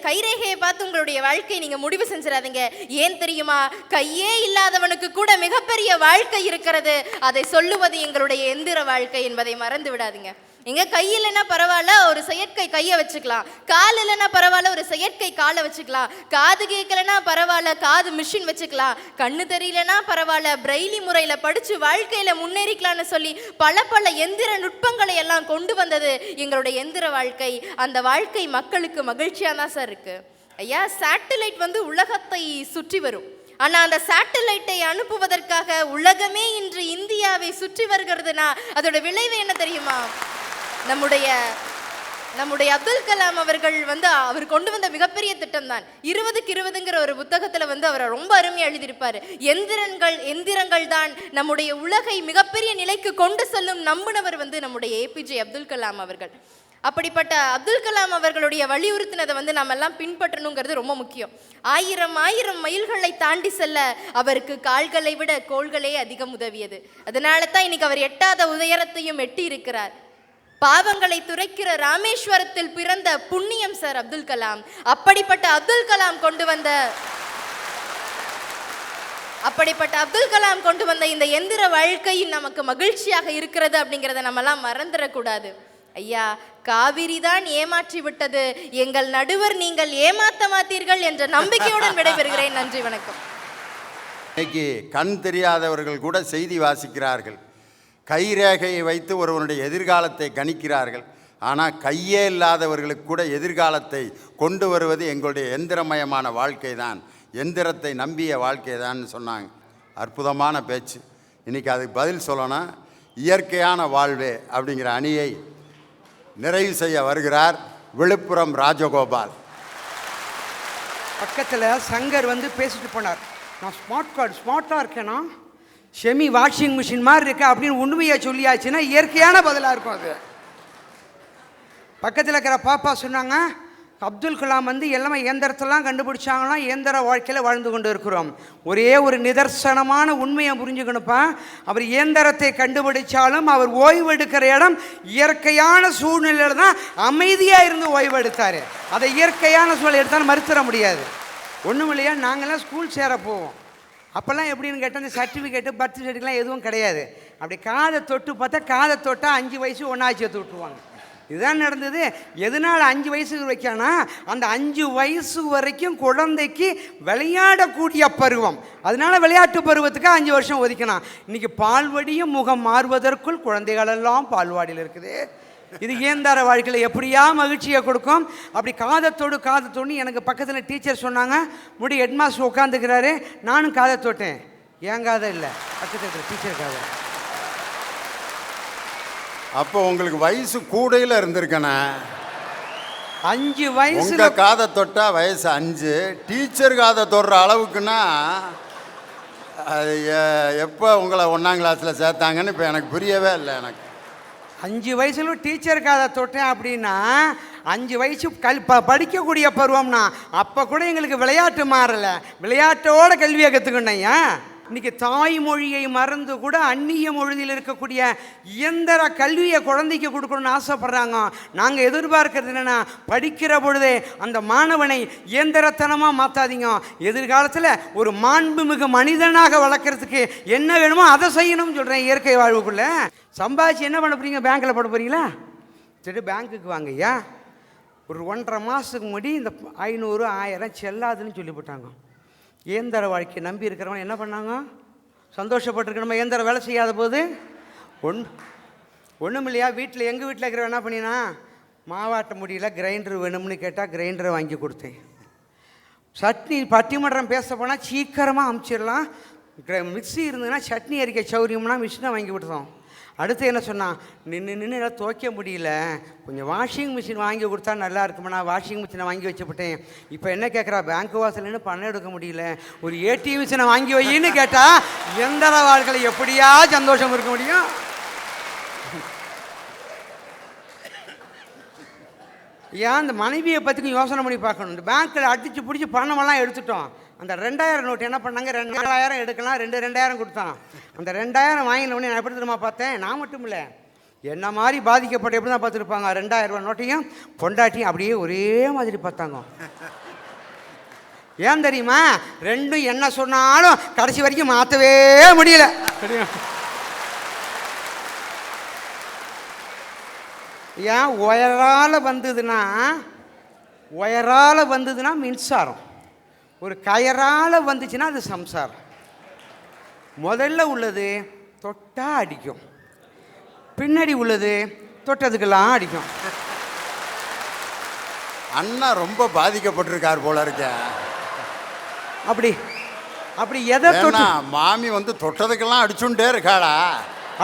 கைரேகையை பார்த்து உங்களுடைய வாழ்க்கை நீங்க முடிவு செஞ்சிடாதீங்க. ஏன் தெரியுமா? கையே இல்லாதவனுக்கு கூட மிகப்பெரிய வாழ்க்கை இருக்கிறது, அதை சொல்லுவது எங்களுடைய எந்திர வாழ்க்கை என்பதை மறந்து விடாதீங்க. எங்க கை இல்லைன்னா பரவாயில்ல ஒரு செயற்கை கையை வச்சுக்கலாம், கால் இல்லைன்னா பரவாயில்ல ஒரு செயற்கை காலை வச்சுக்கலாம், காது கேட்கலன்னா பரவாயில்ல காது மிஷின் வச்சுக்கலாம், கண்ணு தெரியலன்னா பரவாயில்ல பிரெய்லி முறையில் படித்து வாழ்க்கையில் முன்னேறிக்கலாம்னு சொல்லி பல பல எந்திர நுட்பங்களை எல்லாம் கொண்டு வந்தது எங்களுடைய எந்திர வாழ்க்கை. அந்த வாழ்க்கை மக்களுக்கு மகிழ்ச்சியாக தான் சார் இருக்கு. ஐயா, சேட்டலைட் வந்து உலகத்தை சுற்றி வரும். ஆனால் அந்த சேட்டலைட்டை அனுப்புவதற்காக உலகமே இன்று இந்தியாவை சுற்றி வருகிறதுனா அதோட விளைவு என்ன தெரியுமா? நம்முடைய அப்துல் கலாம் அவர்கள் வந்து அவர் கொண்டு வந்த மிகப்பெரிய திட்டம் தான் 20க்கு 20ங்கிற ஒரு புத்தகத்தில் வந்து அவர் ரொம்ப அருமையாக எழுதியிருப்பார். எந்திரங்கள் தான் நம்முடைய உலகை மிகப்பெரிய நிலைக்கு கொண்டு செல்லும் நம்பினவர் வந்து நம்முடைய ஏபிஜே அப்துல் கலாம் அவர்கள். அப்படிப்பட்ட அப்துல் கலாம் அவர்களுடைய வலியுறுத்தினதை வந்து நம்ம எல்லாம் பின்பற்றணுங்கிறது ரொம்ப முக்கியம். 1000 மைல்களை தாண்டி செல்ல அவருக்கு கால்களை விட கோள்களே அதிகம் உதவியது. அதனால தான் இன்னைக்கு அவர் எட்டாத உயரத்தையும் எட்டி இருக்கிறார். பாவங்களை துரைக்கிற ராமேஸ்வரத்தில் பிறந்த புண்ணியம் சார் அப்துல் கலாம். அப்படிப்பட்ட அப்துல் கலாம் கொண்டு வந்த இந்த எந்திர வாழ்க்கையும் நமக்கு மகிழ்ச்சியாக இருக்கிறது அப்படிங்கிறத நம்மலாம் மறந்துடக்கூடாது. ஐயா, காவிரி தான் ஏமாற்றி விட்டது, எங்கள் நடுவர் நீங்கள் ஏமாத்த மாட்டீர்கள் என்ற நம்பிக்கையுடன் விடைபெறுகிறேன். நன்றி, வணக்கம். இன்னைக்கு கண் தெரியாதவர்கள் கூட செய்தி வாசிக்கிறார்கள், கைரேகையை வைத்து ஒருவனுடைய எதிர்காலத்தை கணிக்கிறார்கள். ஆனால் கையே இல்லாதவர்களுக்கு கூட எதிர்காலத்தை கொண்டு வருவது எங்களுடைய எந்திரமயமான வாழ்க்கை தான், எந்திரத்தை நம்பிய வாழ்க்கை தான் சொன்னாங்க. அற்புதமான பேச்சு. இன்றைக்கி அதுக்கு பதில் சொல்லணும். இயற்கையான வாழ்வே அப்படிங்கிற அணியை நிறைவு செய்ய வருகிறார் விழுப்புரம் ராஜகோபால். பக்கத்தில் சங்கர் வந்து பேசிட்டு போனார், நான் ஸ்மார்ட்டாக இருக்கேனா, செமி வாஷிங் மிஷின் மாதிரி இருக்கேன் அப்படின்னு உண்மையை சொல்லியாச்சுன்னா இயற்கையான பதிலாக இருக்கும் அது. பக்கத்தில் இருக்கிற பாப்பா சொன்னாங்க, அப்துல் கலாம் வந்து எல்லாமே இயந்திரத்தெல்லாம் கண்டுபிடிச்சாங்கன்னா இயந்திர வாழ்க்கையில் வாழ்ந்து கொண்டு இருக்கிறோம். ஒரே ஒரு நிதர்சனமான உண்மையை புரிஞ்சுக்கணுப்பா, அவர் இயந்திரத்தை கண்டுபிடிச்சாலும் அவர் ஓய்வு எடுக்கிற இடம் இயற்கையான சூழ்நிலையில் தான் அமைதியாக இருந்து ஓய்வு எடுத்தார். அதை இயற்கையான சூழல் எடுத்தாலும் மறுத்தர முடியாது. ஒன்றும் இல்லையா, நாங்கள்லாம் ஸ்கூல் சேர போவோம். அப்போல்லாம் எப்படின்னு கேட்டால் இந்த சர்டிஃபிகேட்டு பர்த் சர்டிஃபிகேட்லாம் எதுவும் கிடையாது. அப்படி காதை தொட்டு பார்த்தா காதை தொட்டால் 5 வயசு ஒன்றாச்சு சேர்த்து விட்டுருவாங்க. இதுதான் நடந்தது. எதனால் 5 வயசுக்கு வைக்கானா, அந்த 5 வயசு வரைக்கும் குழந்தைக்கு விளையாடக்கூடிய பருவம். அதனால விளையாட்டு பருவத்துக்கு 5 வருஷம் ஒதுக்கணும். இன்றைக்கி பால்வடியும் முகம் மாறுவதற்குள் குழந்தைகளெல்லாம் பால்வாடியில் இருக்குது. இது இயந்திர வாழ்க்கையில் எப்படியா மகிழ்ச்சியை கொடுக்கும். அப்படி காதத்தோடு எனக்கு பக்கத்தில் டீச்சர் சொன்னாங்க, முடி ஹெட்மாஸ்டர் உட்காந்துக்கிறாரு, நானும் காதை தொட்டேன். ஏன் காதை இல்லை, பக்கத்தில் டீச்சர் காதை. அப்போ உங்களுக்கு வயசு கூடையில் இருந்திருக்கண்ணே. 5 வயசு காதை தொட்டா வயசு 5, டீச்சர் காதை தொடுற அளவுக்குன்னா அது எப்போ உங்களை 1ஆம் கிளாஸில் சேர்த்தாங்கன்னு இப்போ எனக்கு புரியவே இல்லை. எனக்கு 5 வயசுல டீச்சர் காதை தொட்டேன் அப்படின்னா 5 வயசு படிக்கக்கூடிய பருவம்னா அப்போ கூட எங்களுக்கு விளையாட்டு மாறலை, விளையாட்டோட கல்வியை கற்றுக்கணும்யா. இன்றைக்கி தாய்மொழியை மறந்து கூட அந்நிய மொழியில் இருக்கக்கூடிய இயந்திர கல்வியை குழந்தைக்கு கொடுக்கணும்னு ஆசைப்படுறாங்க. நாங்கள் எதிர்பார்க்கறது என்னென்னா, படிக்கிற பொழுதே அந்த மாணவனை இயந்திரத்தனமாக மாற்றாதீங்க. எதிர்காலத்தில் ஒரு மாண்புமிகு மனிதனாக வளர்க்குறதுக்கு என்ன வேணுமோ அதை செய்யணும்னு சொல்கிறேன். இயற்கை வாழ்வுக்குள்ளே சம்பாதிச்சு என்ன பண்ண போகிறீங்க, பேங்க்கில் போட போகிறீங்களா? சரி, பேங்க்குக்கு வாங்கய்யா. ஒரு 1.5 மாதத்துக்கு முன்னாடி இந்த 500 1000 செல்லாதுன்னு சொல்லிவிட்டாங்க. இயந்திர வாழ்க்கையை நம்பி இருக்கிறவங்க என்ன பண்ணாங்க, சந்தோஷப்பட்டுருக்கணுமா? இயந்திர வேலை செய்யாத போது ஒன்றும் இல்லையா. வீட்டில் எங்கள் வீட்டில் இருக்கிறவன் என்ன பண்ணினா, மாவாட்ட முடியல கிரைண்டர் வேணும்னு கேட்டால் கிரைண்டரை வாங்கி கொடுத்தேன். சட்னி பட்டிமன்றம் பேச போனால் சீக்கிரமாக அமுச்சிடலாம், மிக்ஸி இருந்ததுன்னா சட்னி அரிக்க சௌரியம்னா மிஷினை வாங்கி கொடுத்தோம். அடுத்து என்ன சொன்னான், நின்று துவைக்க முடியல, கொஞ்சம் வாஷிங் மிஷின் வாங்கி கொடுத்தா நல்லா இருக்குமாண்ணா, வாஷிங் மிஷினை வாங்கி வச்சுப்பட்டேன். இப்போ என்ன கேட்குறா, பேங்க் வாசல்னு பணம் எடுக்க முடியல, ஒரு ஏடிஎம் மிஷினை வாங்கி வையின்னு கேட்டால் எந்த வாழ்க்கையில் எப்படியா சந்தோஷம் இருக்க முடியும்? ஏன் அந்த மனைவியை பற்றிக்கும் யோசனை பண்ணி பார்க்கணும். இந்த பேங்க்கில் அடித்து பிடிச்சி பணமெல்லாம் எடுத்துட்டோம். அந்த 2000 நோட்டு என்ன பண்ணாங்க, 4000 எடுக்கலாம், 2000 கொடுத்தான். அந்த 2000 வாங்கினோடனே நான் எப்படி தெரியுமா பார்த்தேன், நான் மட்டும் இல்லை என்ன மாதிரி பாதிக்கப்பட்ட எப்படி தான் பார்த்துருப்பாங்க. 2000 ரூபா நோட்டையும் பொண்டாட்டியும் அப்படியே ஒரே மாதிரி பார்த்தாங்க. ஏன் தெரியுமா, ரெண்டும் என்ன சொன்னாலும் கடைசி வரைக்கும் மாற்றவே முடியல. ஏன் ஒயரால் வந்ததுன்னா மின்சாரம், ஒரு கயரால் வந்துச்சுன்னா அது சம்சாரம். முதல்ல உள்ளது தொட்டா அடிக்கும், பின்னாடி உள்ளது தொட்டதுக்கெல்லாம் அடிக்கும். அண்ணா ரொம்ப பாதிக்கப்பட்டிருக்கார் போல இருக்க. அப்படி எதை தொட்டு மாமி வந்து தொட்டதுக்கெல்லாம் அடிச்சுட்டே இருக்காளா?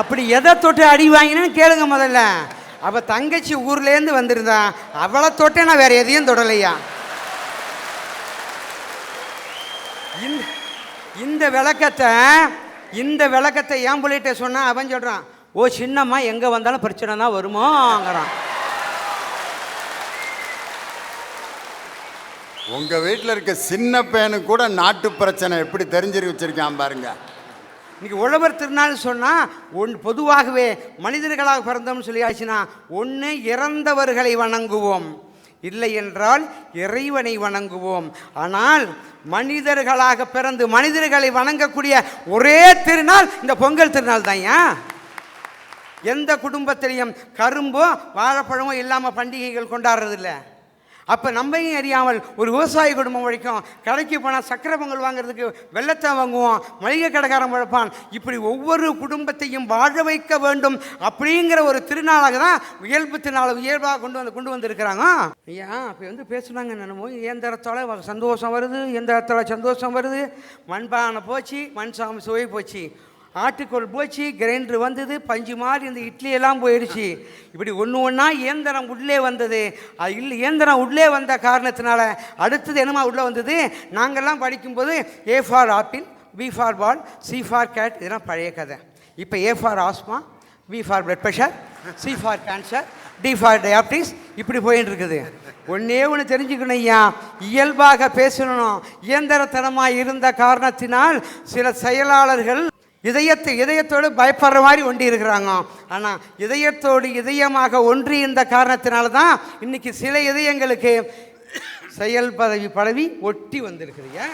அப்படி எதை தொட்டு அடி வாங்கினேன்னு கேளுங்க முதல்ல. அவள் தங்கச்சி ஊர்லேருந்து வந்திருந்தா, அவளை தொட்டே நான் வேற எதையும் தொடலையா. இந்த விளக்கத்தை ஏன் பிள்ளைகிட்ட சொன்னா அவன் சொல்கிறான், ஓ சின்னம்மா எங்கே வந்தாலும் பிரச்சனை தான் வருமோங்கிறான். உங்க வீட்டில் இருக்க சின்ன பையனுக்கு கூட நாட்டு பிரச்சனை எப்படி தெரிஞ்சு வச்சிருக்கான் பாருங்க. இன்னைக்கு உழவர் திருநாள் சொன்னால் பொதுவாகவே மனிதர்களாக பிறந்தோம்னு சொல்லியாச்சுன்னா, ஒன்று இறந்தவர்களை வணங்குவோம், இல்லை என்றால் இறைவனை வணங்குவோம். ஆனால் மனிதர்களாக பிறந்து மனிதர்களை வணங்கக்கூடிய ஒரே திருநாள் இந்த பொங்கல் திருநாள் தான். ஏன் எந்த குடும்பத்திலையும் கரும்போ வாழைப்பழமோ இல்லாமல் பண்டிகைகள் கொண்டாடுறதில்லை. அப்போ நம்மையும் அறியாமல் ஒரு விவசாய குடும்பம் வரைக்கும் கடைக்கு போனால் சக்கரை பொங்கல் வாங்குறதுக்கு வெள்ளத்தை வாங்குவோம், மளிகை கடைக்காரன் உழைப்பான். இப்படி ஒவ்வொரு குடும்பத்தையும் வாழ வைக்க வேண்டும் அப்படிங்கிற ஒரு திருநாளாக தான் இயல்பு திருநாளை இயல்பாக கொண்டு வந்திருக்கிறாங்க. ஐயா இப்போ வந்து பேசுனாங்க, என்னமோ இயந்திரத்தால் சந்தோஷம் வருது, இயந்திரத்தால் சந்தோஷம் வருது, மண்பானை போச்சு, மண் சாமி சுவை போச்சு, ஆட்டுக்கோள் போச்சு, கிரைண்டர் வந்தது, பஞ்சு மாதிரி இந்த இட்லியெல்லாம் போயிடுச்சு. இப்படி ஒன்றா இயந்திரம் உள்ளே வந்தது. அது இயந்திரம் உள்ளே வந்த காரணத்தினால அடுத்தது என்னமா உள்ளே வந்தது, நாங்கள்லாம் படிக்கும்போது A for apple, B for ball, C for cat, இதெல்லாம் பழைய கதை. இப்போ A for asthma, B for blood pressure, C for cancer, D for diabetes, இப்படி போயின்னு இருக்குது. ஒன்று தெரிஞ்சுக்கணும் ஐயா, இயல்பாக பேசணும். இயந்திரத்தனமாக இருந்த காரணத்தினால் சில செயலாளர்கள் இதயத்தோடு பயப்படுற மாதிரி ஒன்றி இருக்கிறாங்க. ஆனால் இதயத்தோடு இதயமாக ஒன்றி இருந்த காரணத்தினால தான் இன்னைக்கு சில இதயங்களுக்கு செயல் பதவி ஒட்டி வந்திருக்குதுயா.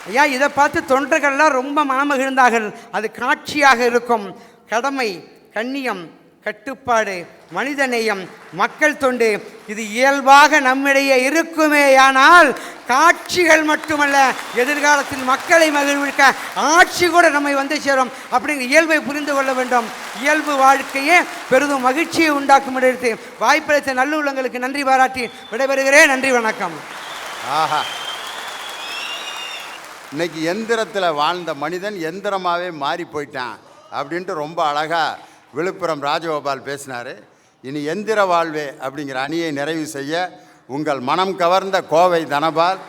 ஐயா இதை பார்த்து தொண்டர்கள்லாம் ரொம்ப மனமகிழ்ந்தார்கள். அது காட்சியாக இருக்கும். கடமை, கண்ணியம், கட்டுப்பாடு, மனிதநேயம், மக்கள் தொண்டு, இது இயல்பாக நம்மிடையே இருக்குமேயானால் காட்சிகள் மட்டுமல்ல, எதிர்காலத்தில் மக்களை மகிழ்விக்க ஆட்சி கூட நம்மை வந்து சேரும். அப்படிங்கிற இயல்பை புரிந்து கொள்ள வேண்டும். இயல்பு வாழ்க்கையே பெரிதும் மகிழ்ச்சியை உண்டாக்கும் இடத்து வாய்ப்பளித்த நல்லுள்ளங்களுக்கு நன்றி பாராட்டி விடைபெறுகிறேன். நன்றி, வணக்கம். ஆஹா, இன்னைக்கு எந்திரத்தில் வாழ்ந்த மனிதன் எந்திரமாகவே மாறி போயிட்டான் அப்படின்ட்டு ரொம்ப அழகாக விழுப்புரம் ராஜகோபால் பேசினார். இனி எந்திர வாழ்வே அப்படிங்கிற அணியை நிறைவு செய்ய உங்கள் மனம் கவர்ந்த கோவை தனபால்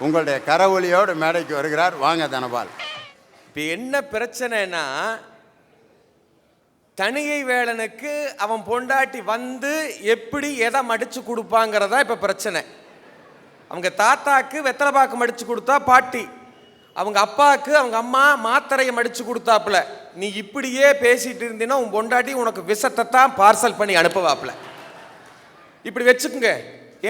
உங்களுடைய கரவொலியோடு மேடைக்கு வருகிறார். வாங்க தனபால். இப்போ என்ன பிரச்சனைனா, தனிகை வேலனுக்கு அவன் பொண்டாட்டி வந்து எப்படி எதை மடித்து கொடுப்பாங்கிறதா இப்போ பிரச்சனை. அவங்க தாத்தாக்கு வெத்தலைப்பாக்கு மடித்து கொடுத்தா பாட்டி, அவங்க அப்பாவுக்கு அவங்க அம்மா மாத்திரையை மடித்து கொடுத்தாப்புல. நீ இப்படியே பேசிட்டு இருந்தீன்னா உன் பொண்டாட்டி உனக்கு விஷத்தை தான் பார்சல் பண்ணி அனுப்புவாப்புல. இப்படி வச்சுக்குங்க.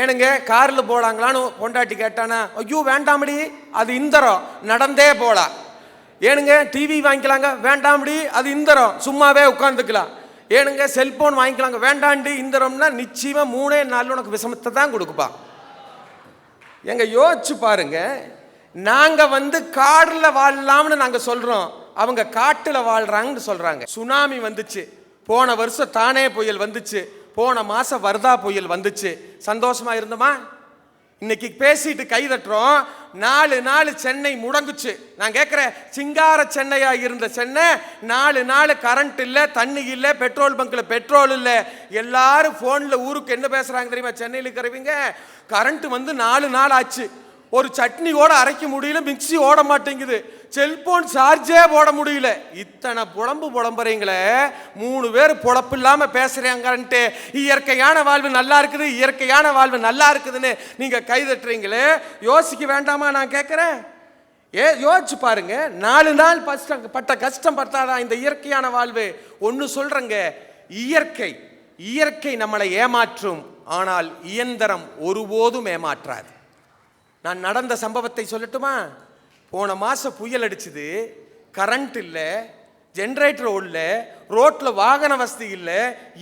ஏனுங்க காரில் போடாங்களான்னு பொண்டாட்டி கேட்டானா, ஐயோ வேண்டாமடி அது இந்தரம் நடந்தே போகலாம். ஏனுங்க டிவி வாங்கிக்கலாங்க, வேண்டாமடி அது இந்தரம் சும்மாவே உட்காந்துக்கலாம். ஏனுங்க செல்போன் வாங்கிக்கலாங்க, வேண்டாண்டி இந்தரம்னா நிச்சயமாக 3 நாள் உனக்கு விஷமத்தை தான் கொடுக்குப்பா. எங்க யோசிச்சு பாருங்க, நாங்கள் வந்து காடில் வாழலாம்னு நாங்கள் சொல்கிறோம், அவங்க காட்டில் வாழ்கிறாங்கன்னு சொல்கிறாங்க. சுனாமி வந்துச்சு, போன வருஷம் தானே புயல் வந்துச்சு, போன மாதம் வர்தா புயல் வந்துச்சு. சந்தோஷமாக இருந்தோமா? இன்னைக்கு பேசிட்டு கை தட்டுறோம். 4 நாள் சென்னை முடங்குச்சு. நான் கேட்குறேன், சிங்கார சென்னையாக இருந்த சென்னை 4 நாள் கரண்ட் இல்லை, தண்ணி இல்லை, பெட்ரோல் பங்கில் பெட்ரோல் இல்லை. எல்லாரும் ஃபோனில் ஊருக்கு என்ன பேசுகிறாங்க தெரியுமா? சென்னையில் இருக்கிறவங்க கரண்ட் வந்து 4 நாள் ஆச்சு, ஒரு சட்னி கூட அரைக்க முடியல, மிக்சி ஓட மாட்டேங்குது, செல்போன் சார்ஜே போட முடியல. இத்தனை புலம்புறீங்களே, 3 பேர் பொழப்பு இல்லாமல் பேசுகிறாங்கன்ட்டு இயற்கையான வாழ்வு நல்லா இருக்குது, இயற்கையான வாழ்வு நல்லா இருக்குதுன்னு நீங்கள் கைதட்டுறீங்களே, யோசிக்க வேண்டாமா? நான் கேட்குறேன், யோசிச்சு பாருங்க. 4 நாள் பட்ட கஷ்டம் பட்டாதான் இந்த இயற்கையான வாழ்வு. ஒன்று சொல்கிறேங்க, இயற்கை நம்மளை ஏமாற்றும், ஆனால் இயந்திரம் ஒருபோதும் ஏமாற்றாது. நான் நடந்த சம்பவத்தை சொல்லட்டுமா? போன மாதம் புயல் அடிச்சுது, கரண்ட் இல்லை, ஜென்ரேட்டர் ஓடல, ரோட்ல வாகன வசதி இல்லை,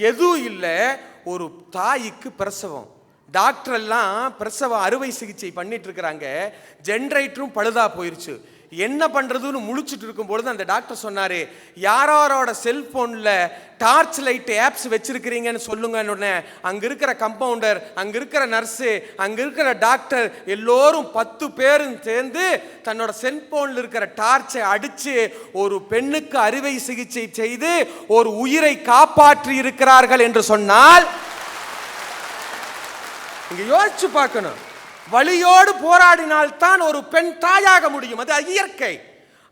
எதுவும் இல்லை. ஒரு தாய்க்கு பிரசவம், டாக்டர் எல்லாம் பிரசவ அறுவை சிகிச்சை பண்ணிட்டு இருக்கிறாங்க. ஜென்ரேட்டரும் பழுதா போயிருச்சு. என்ன பண்றதுன்னு முழிச்சிட்டு இருக்கும் பொழுது அந்த டாக்டர் சொன்னாரு, யாரோட செல்போன்ல டார்ச் லைட் ஆப்ஸ் வச்சிருக்கிறீங்கன்னு சொல்லுங்க. அங்க இருக்கிற கம்பவுண்டர், அங்க இருக்கிற நர்ஸு, அங்க இருக்கிற டாக்டர் எல்லோரும் 10 பேரும் சேர்ந்து தன்னோட செல்போன்ல இருக்கிற டார்ச்சை அடிச்சு ஒரு பெண்ணுக்கு அறுவை சிகிச்சை செய்து ஒரு உயிரை காப்பாற்றி இருக்கிறார்கள் என்று சொன்னால் இங்க யோசிச்சு பார்க்கணும். வலியோடு போராடினால்தான் ஒரு பெண் தாயாக முடியும், அது இயற்கை.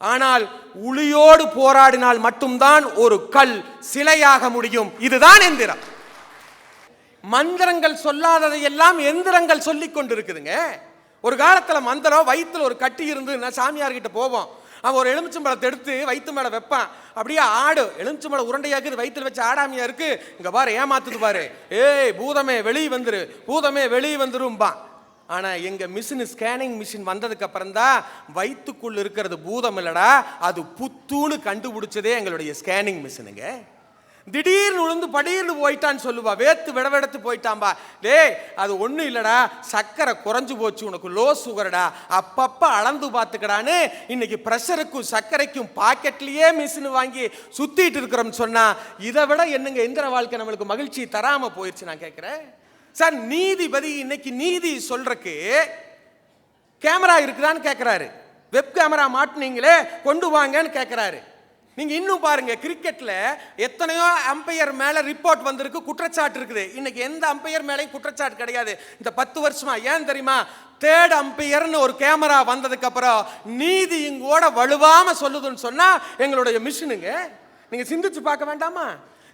ஆனால் உளியோடு போராடினால் மட்டும்தான் ஒரு கல் சிலையாக முடியும். இதுதான் எந்திரம். மந்திரங்கள் சொல்லாததை எல்லாம் எந்திரங்கள் சொல்லிக் கொண்டிருக்குதுங்க. ஒரு காலத்துல மந்திரம் வயிற்றுல ஒரு கட்டி இருந்து சாமியார்கிட்ட போவோம். அவன் ஒரு எலுமிச்சம்பழத்தை எடுத்து வயிற்று மேலே வைப்பான், அப்படியே ஆடு. எலுமிச்சம்பழம் உருண்டையாக்குது, வயிற்றுல வச்சு ஆடாமையா இருக்கு, இங்க பாரு ஏமாத்துது பாரு, ஏய் பூதமே வெளியே வந்துரு, பூதமே வெளியே வந்துரும்பான். ஆனா எங்க மிஷின், ஸ்கேனிங் மிஷின் வந்ததுக்கு அப்புறம் தான் வயிற்றுக்குள்ள இருக்கிறது பூதம் இல்லடா, அது புத்துன்னு கண்டுபிடிச்சதே எங்களுடைய ஸ்கேனிங் மிஷினுங்க. திடீர்னு உளுந்து படீர்னு போயிட்டான்னு சொல்லுவா, வேத்து விடவெடுத்து போயிட்டான்பா. டேய் அது ஒன்றும் இல்லடா, சர்க்கரை குறைஞ்சு போச்சு, உனக்கு லோ சுகர்டா, அப்பப்ப அளந்து பார்த்துக்கடான்னு இன்னைக்கு ப்ரெஷருக்கும் சர்க்கரைக்கும் பாக்கெட்லயே மிஷின் வாங்கி சுத்திட்டு இருக்கிறோம்னு சொன்னா இதை விட என்னங்க எந்திர வாழ்க்கை நம்மளுக்கு மகிழ்ச்சி தராம போயிடுச்சு. நான் கேட்கிறேன் சார், நீதிபதி இன்னைக்கு நீதி சொல்றக்கு கேமரா இருக்குதான்னு கேட்கிறாரு, வெப் கேமரா மாட்டினீங்களே கொண்டு வாங்கன்னு கேட்கிறாரு. நீங்க இன்னும் பாருங்க, கிரிக்கெட்ல எத்தனையோ அம்பையர் மேல ரிப்போர்ட் வந்திருக்கு, குற்றச்சாட்டு இருக்குது. இன்னைக்கு எந்த அம்பையர் மேலையும் குற்றச்சாட்டு கிடையாது இந்த 10 வருஷமா. ஏன் தெரியுமா? தேர்ட் அம்பையர்னு ஒரு கேமரா வந்ததுக்கு அப்புறம் நீதி இங்கோட வலுவாம சொல்லுதுன்னு சொன்னா எங்களுடைய மிஷினுங்க. நீங்க சிந்திச்சு பார்க்க வேண்டாமா?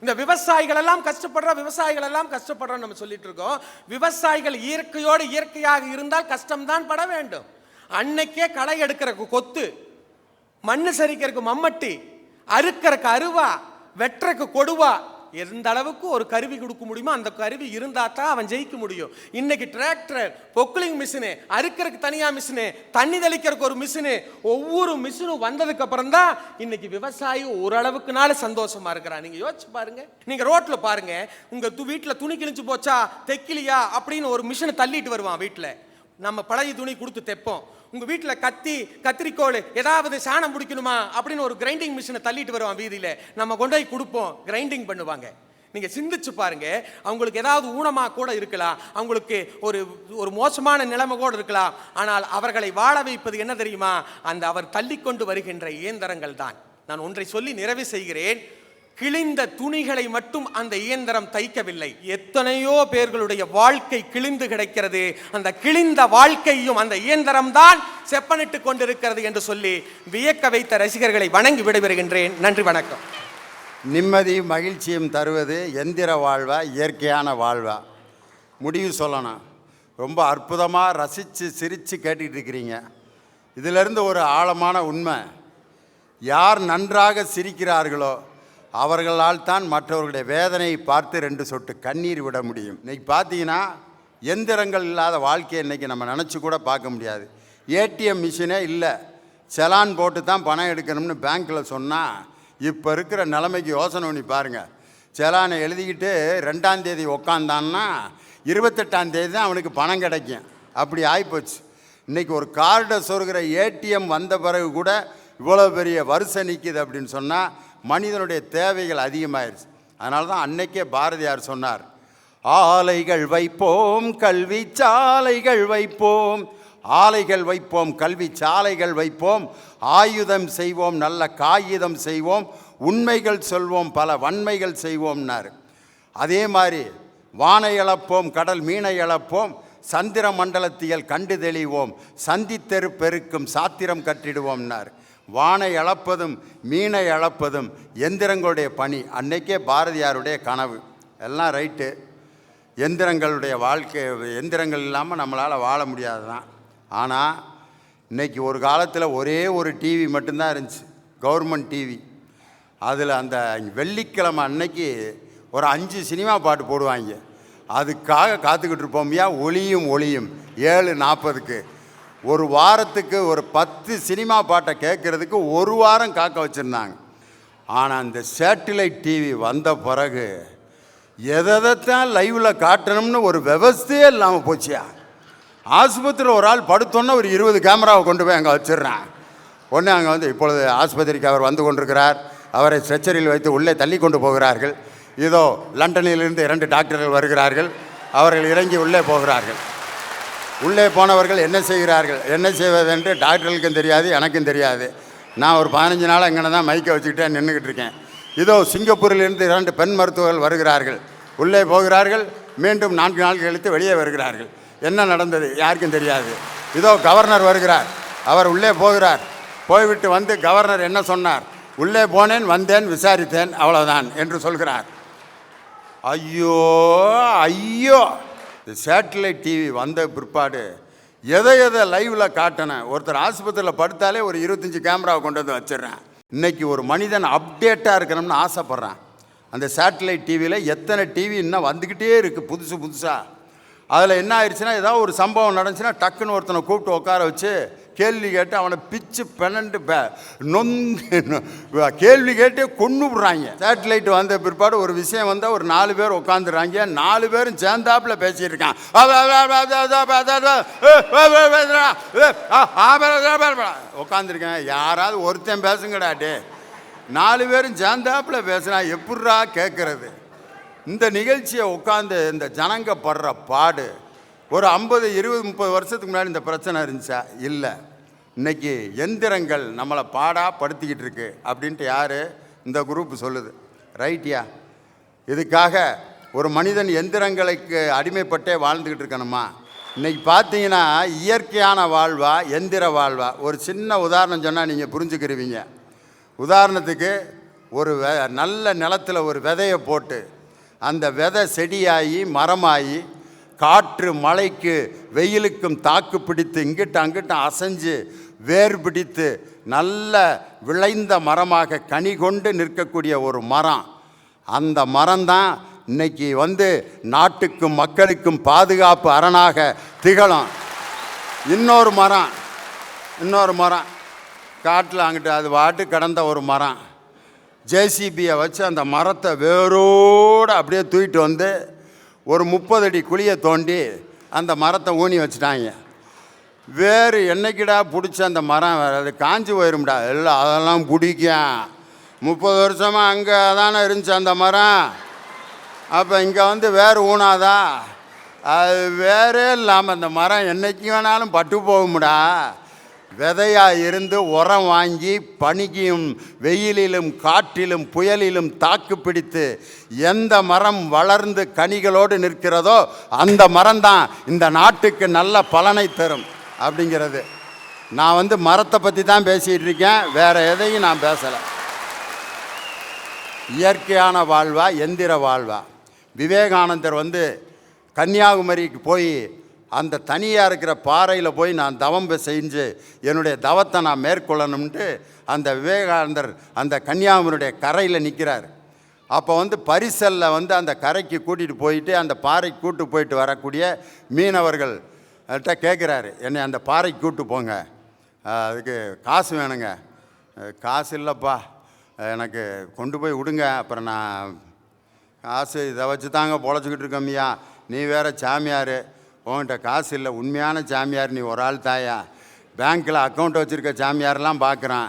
இந்த விவசாயிகள் எல்லாம் கஷ்டப்படுறோம் நம்ம சொல்லிட்டு இருக்கோம். விவசாயிகள் இயற்கையோடு இயற்கையாக இருந்தால் கஷ்டம்தான் பட வேண்டும். அன்னைக்கே களை எடுக்கிறக்கு கொத்து, மண்ணு சரிக்கிறதுக்கு மம்மட்டி, அறுக்கிறக்கு அருவா, வெட்டுறக்கு கொடுவா, எந்த அளவுக்கு ஒரு கருவி கொடுக்க முடியுமோ அந்த கருவி இருந்தா தான் அவன் ஜெயிக்க முடியும். இன்னைக்கு டிராக்டர், பொக்லிங் மிஷினு, அறுக்கிறதுக்கு தனியா மிஷினு, தண்ணி தெளிக்கிறதுக்கு ஒரு மிஷினு, ஒவ்வொரு மிஷினும் வந்ததுக்கு அப்புறம் தான் இன்னைக்கு விவசாயி ஓரளவுக்குனால சந்தோஷமா இருக்கிறான். நீங்க யோசிச்சு பாருங்க, நீங்க ரோட்ல பாருங்க, உங்க வீட்டுல துணி கிழிஞ்சு போச்சா, தைக்கலியா அப்படின்னு ஒரு மிஷினை தள்ளிட்டு வருவான். வீட்டுல நம்ம பழைய துணி கொடுத்து தைப்போம். உங்க வீட்டுல கத்திரிக்கோள் ஏதாவது சாணம் பிடிக்கணுமா அப்படின்னு ஒரு கிரைண்டிங் மிஷினை தள்ளிட்டு வருவான் வீதியில, நம்ம கொண்டு போய் கொடுப்போம், கிரைண்டிங் பண்ணுவாங்க. நீங்க சிந்திச்சு பாருங்க, அவங்களுக்கு ஏதாவது ஊனமா கூட இருக்கலாம், அவங்களுக்கு ஒரு மோசமான நிலைமை கூட இருக்கலாம். ஆனால் அவர்களை வாழ வைப்பது என்ன தெரியுமா? அந்த அவர் தள்ளிக்கொண்டு வருகின்ற இயந்திரங்கள் தான். நான் ஒன்றை சொல்லி நிறைவு செய்கிறேன். கிழிந்த துணிகளை மட்டும் அந்த இயந்திரம் தைக்கவில்லை, எத்தனையோ பேர்களுடைய வாழ்க்கை கிழிந்து கிடக்கிறது. அந்த கிழிந்த வாழ்க்கையும் அந்த இயந்திரம் தான் செப்பனிட்டு கொண்டிருக்கிறது என்று சொல்லி வியக்க வைத்த ரசிகர்களை வணங்கி விடைபெறுகின்றேன். நன்றி, வணக்கம். நிம்மதியும் மகிழ்ச்சியும் தருவது எந்திர வாழ்வா இயற்கையான வாழ்வா? முடிவு சொல்லணும். ரொம்ப அற்புதமாக ரசித்து சிரித்து கேட்டுக்கிட்டு இருக்கிறீங்க. இதிலிருந்து ஒரு ஆழமான உண்மை, யார் நன்றாக சிரிக்கிறார்களோ அவர்களால் தான் மற்றவர்களுடைய வேதனையை பார்த்து 2 சொட்டு கண்ணீர் விட முடியும். இன்றைக்கி பார்த்தீங்கன்னா எந்திரங்கள் இல்லாத வாழ்க்கையை இன்றைக்கி நம்ம நினச்சி கூட பார்க்க முடியாது. ஏடிஎம் மிஷினே இல்லை, செலான் போட்டு தான் பணம் எடுக்கணும்னு பேங்க்கில் சொன்னால் இப்போ இருக்கிற நிலைமைக்கு யோசனை பண்ணி பாருங்கள். செலானை எழுதிக்கிட்டு 2ஆம் தேதி உக்காந்தான்னா 28ஆம் தேதி தான் அவனுக்கு பணம் கிடைக்கும். அப்படி ஆகிப்போச்சு. இன்றைக்கி ஒரு கார்டை சொருகிற ஏடிஎம் வந்த பிறகு கூட இவ்வளோ பெரிய வரிசை நிற்கிது அப்படின்னு சொன்னால் மனிதனுடைய தேவைகள் அதிகமாகிடுச்சு. அதனால தான் அன்னைக்கே பாரதியார் சொன்னார், ஆலைகள் வைப்போம் கல்வி சாலைகள் வைப்போம், ஆலைகள் வைப்போம் கல்வி சாலைகள் வைப்போம், ஆயுதம் செய்வோம் நல்ல காகிதம் செய்வோம், உண்மைகள் சொல்வோம் பல வன்மைகள் செய்வோம்னார். அதே மாதிரி வானை இழப்போம் கடல் மீனை இழப்போம், சந்திர மண்டலத்தியல் கண்டு தெளிவோம், சந்தித்தெரு பெருக்கும் சாத்திரம் கட்டிடுவோம்னார். வானை இழப்பதும் மீனை இழப்பதும் எந்திரங்களுடைய பணி. அன்னைக்கே பாரதியாருடைய கனவு. எல்லாம் ரைட்டு, எந்திரங்களுடைய வாழ்க்கை, எந்திரங்கள் இல்லாமல் நம்மளால் வாழ முடியாது தான். ஆனால் இன்றைக்கி ஒரு காலத்தில் ஒரே ஒரு டிவி மட்டும்தான் இருந்துச்சு, கவர்மெண்ட் டிவி. அதில் அந்த வெள்ளிக்கிழமை அன்னைக்கு ஒரு 5 சினிமா பாட்டு போடுவாங்க. அதுக்காக காத்துக்கிட்டு இருப்போம்யா. ஒளியும் 7:40க்கு. ஒரு வாரத்துக்கு ஒரு 10 சினிமா பாட்டை கேட்குறதுக்கு ஒரு வாரம் காக்க வச்சுருந்தாங்க. ஆனால் இந்த சேட்டிலைட் டிவி வந்த பிறகு எதைத்தான் லைவில் காட்டணும்னு ஒரு விவஸ்தையே இல்லாமல் போச்சியா. ஆஸ்பத்திரியில் ஒரு ஆள் படுத்தோன்னா ஒரு 20 கேமராவை கொண்டு போய் அங்கே வச்சிடுறேன். ஒன்று அங்கே வந்து இப்பொழுது ஆஸ்பத்திரிக்கு அவர் வந்து கொண்டிருக்கிறார், அவரை ஸ்ட்ரெச்சரில் வைத்து உள்ளே தள்ளி கொண்டு போகிறார்கள். இதோ லண்டனிலிருந்து 2 டாக்டர்கள் வருகிறார்கள், அவர்கள் இறங்கி உள்ளே போகிறார்கள். உள்ளே போனவர்கள் என்ன செய்கிறார்கள், என்ன செய்வதென்று டாக்டர்களுக்கும் தெரியாது, எனக்கும் தெரியாது. நான் ஒரு 15 நாள் அங்கே தான் மைக்கை வச்சுக்கிட்டே நின்றுக்கிட்டு இருக்கேன். இதோ சிங்கப்பூரிலிருந்து 2 பெண் மருத்துவர்கள் வருகிறார்கள், உள்ளே போகிறார்கள், மீண்டும் 4 நாள் கழித்து வெளியே வருகிறார்கள். என்ன நடந்தது யாருக்கும் தெரியாது. இதோ கவர்னர் வருகிறார், அவர் உள்ளே போகிறார், போய்விட்டு வந்து கவர்னர் என்ன சொன்னார், உள்ளே போனேன், வந்தேன், விசாரித்தேன், அவ்வளோதான் என்று சொல்கிறார். ஐயோ ஐயோ, இந்த சேட்டலைட் டிவி வந்த பிற்பாடு எதை லைவில் காட்டினேன். ஒருத்தர் ஆஸ்பத்திரியில் படுத்தாலே ஒரு 25 கேமராவை கொண்டு வந்து வச்சிடுறேன். இன்றைக்கி ஒரு மனிதன் அப்டேட்டாக இருக்கணும்னு ஆசைப்பட்றான். அந்த சேட்டலைட் டிவியில் எத்தனை டிவி இன்னும் வந்துக்கிட்டே இருக்குது புதுசு புதுசாக. அதில் என்ன ஆயிடுச்சுன்னா, ஏதாவது ஒரு சம்பவம் நடந்துச்சுன்னா டக்குன்னு ஒருத்தனை கூப்பிட்டு உட்கார வச்சு கேள்வி கேட்டு அவனை பிச்சு பெனண்டு கேள்வி கேட்டு கொண்டு விடுறாங்க. சேட்டலைட் வந்த பிற்பாடு ஒரு விஷயம் வந்தால் ஒரு 4 பேர் உட்காந்துடுறாங்க, 4 பேரும் சேர்ந்தாப்பில் பேசியிருக்கான். உட்காந்துருக்கேன், யாராவது ஒருத்தன் பேசுங்கடாட்டே. 4 பேரும் சேர்ந்தாப்பில் பேசுனா எப்பட்றா கேட்குறது? இந்த நிகழ்ச்சியை உட்காந்து இந்த ஜனங்க படுற பாடு ஒரு 50, 20, 30 வருஷத்துக்கு முன்னாடி இந்த பிரச்சனை இருந்துச்சா? இல்லை. இன்றைக்கி எந்திரங்கள் நம்மளை படுத்திக்கிட்டு இருக்கு அப்படின்ட்டு யார் இந்த குரூப் சொல்லுது. ரைட்டியா? இதுக்காக ஒரு மனிதன் எந்திரங்களுக்கு அடிமைப்பட்டே வாழ்ந்துக்கிட்டு இருக்கணுமா? இன்றைக்கி பார்த்தீங்கன்னா இயற்கையான வாழ்வா எந்திர வாழ்வா? ஒரு சின்ன உதாரணம் சொன்னால் நீங்கள் புரிஞ்சுக்கிருவீங்க. உதாரணத்துக்கு ஒரு நல்ல நிலத்தில் ஒரு விதையை போட்டு அந்த விதை செடியாகி மரமாகி காற்று மழைக்கு வெயிலுக்கும் தாக்கு பிடித்து இங்கிட்ட அங்கிட்ட அசைஞ்சு வேர் பிடித்து நல்ல விளைந்த மரமாக கனி கொண்டு நிற்கக்கூடிய ஒரு மரம். அந்த மரம்தான் இன்னைக்கு வந்து நாட்டுக்கும் மக்களுக்கும் பாதுகாப்பு அரணாக திகழும். இன்னொரு மரம் காட்டில் அங்கிட்டு அது வாட்டு கடந்த ஒரு மரம். ஜேசிபியை வச்சு அந்த மரத்தை வேரோடு அப்படியே தூக்கிட்டு வந்து ஒரு 30 அடி குழியை தோண்டி அந்த மரத்தை ஊனி வச்சுட்டாங்க. வேறு என்னைக்கிடா பிடிச்ச அந்த மரம் அது காஞ்சி போயிரும்டா. எல்லாம் அதெல்லாம் பிடிக்கும். 30 வருஷமாக அங்கே தானே இருந்துச்சு அந்த மரம். அப்போ இங்கே வந்து வேறு ஊனாதா? அது வேறே இல்லாமல் அந்த மரம் என்னைக்கு வேணாலும் பட்டு போகும்டா. விதையாக இருந்து உரம் வாங்கி பனிக்கும் வெயிலிலும் காற்றிலும் புயலிலும் தாக்கு பிடித்து எந்த மரம் வளர்ந்து கனிகளோடு நிற்கிறதோ அந்த மரம்தான் இந்த நாட்டுக்கு நல்ல பலனை தரும் அப்படிங்கிறது. நான் வந்து மரத்தை பற்றி தான் பேசிகிட்டு இருக்கேன், வேறு எதையும் நான் பேசலை. இயற்கையான வாழ்வா எந்திர வாழ்வா? விவேகானந்தர் வந்து கன்னியாகுமரிக்கு போய் அந்த தனியாக இருக்கிற பாறையில் போய் நான் தவம் செஞ்சு என்னுடைய தவத்தை நான் மேற்கொள்ளணும்ன்ட்டு அந்த விவேகானந்தர் அந்த கன்னியாகுமரியுடைய கரையில் நிற்கிறார். அப்போ வந்து பரிசலில் வந்து அந்த கரைக்கு கூட்டிகிட்டு போயிட்டு அந்த பாறைக்கு கூட்டு போயிட்டு வரக்கூடிய மீனவர்கள்கிட்ட கேட்குறாரு, என்னை அந்த பாறைக்கு கூட்டு போங்க, அதுக்கு காசு வேணுங்க. காசு இல்லைப்பா, எனக்கு கொண்டு போய் விடுங்க, அப்புறம் நான் காசு இதை வச்சு தாங்க பொழைச்சிக்கிட்டு இருக்கோம்யா, நீ வேறு சாமியார், உன்கிட்ட காசு இல்லை, உண்மையான சாமியார் நீ ஒரு ஆள் தாயா, பேங்க்கில் அக்கௌண்ட் வச்சுருக்க சாமியாரெலாம் பார்க்குறான்,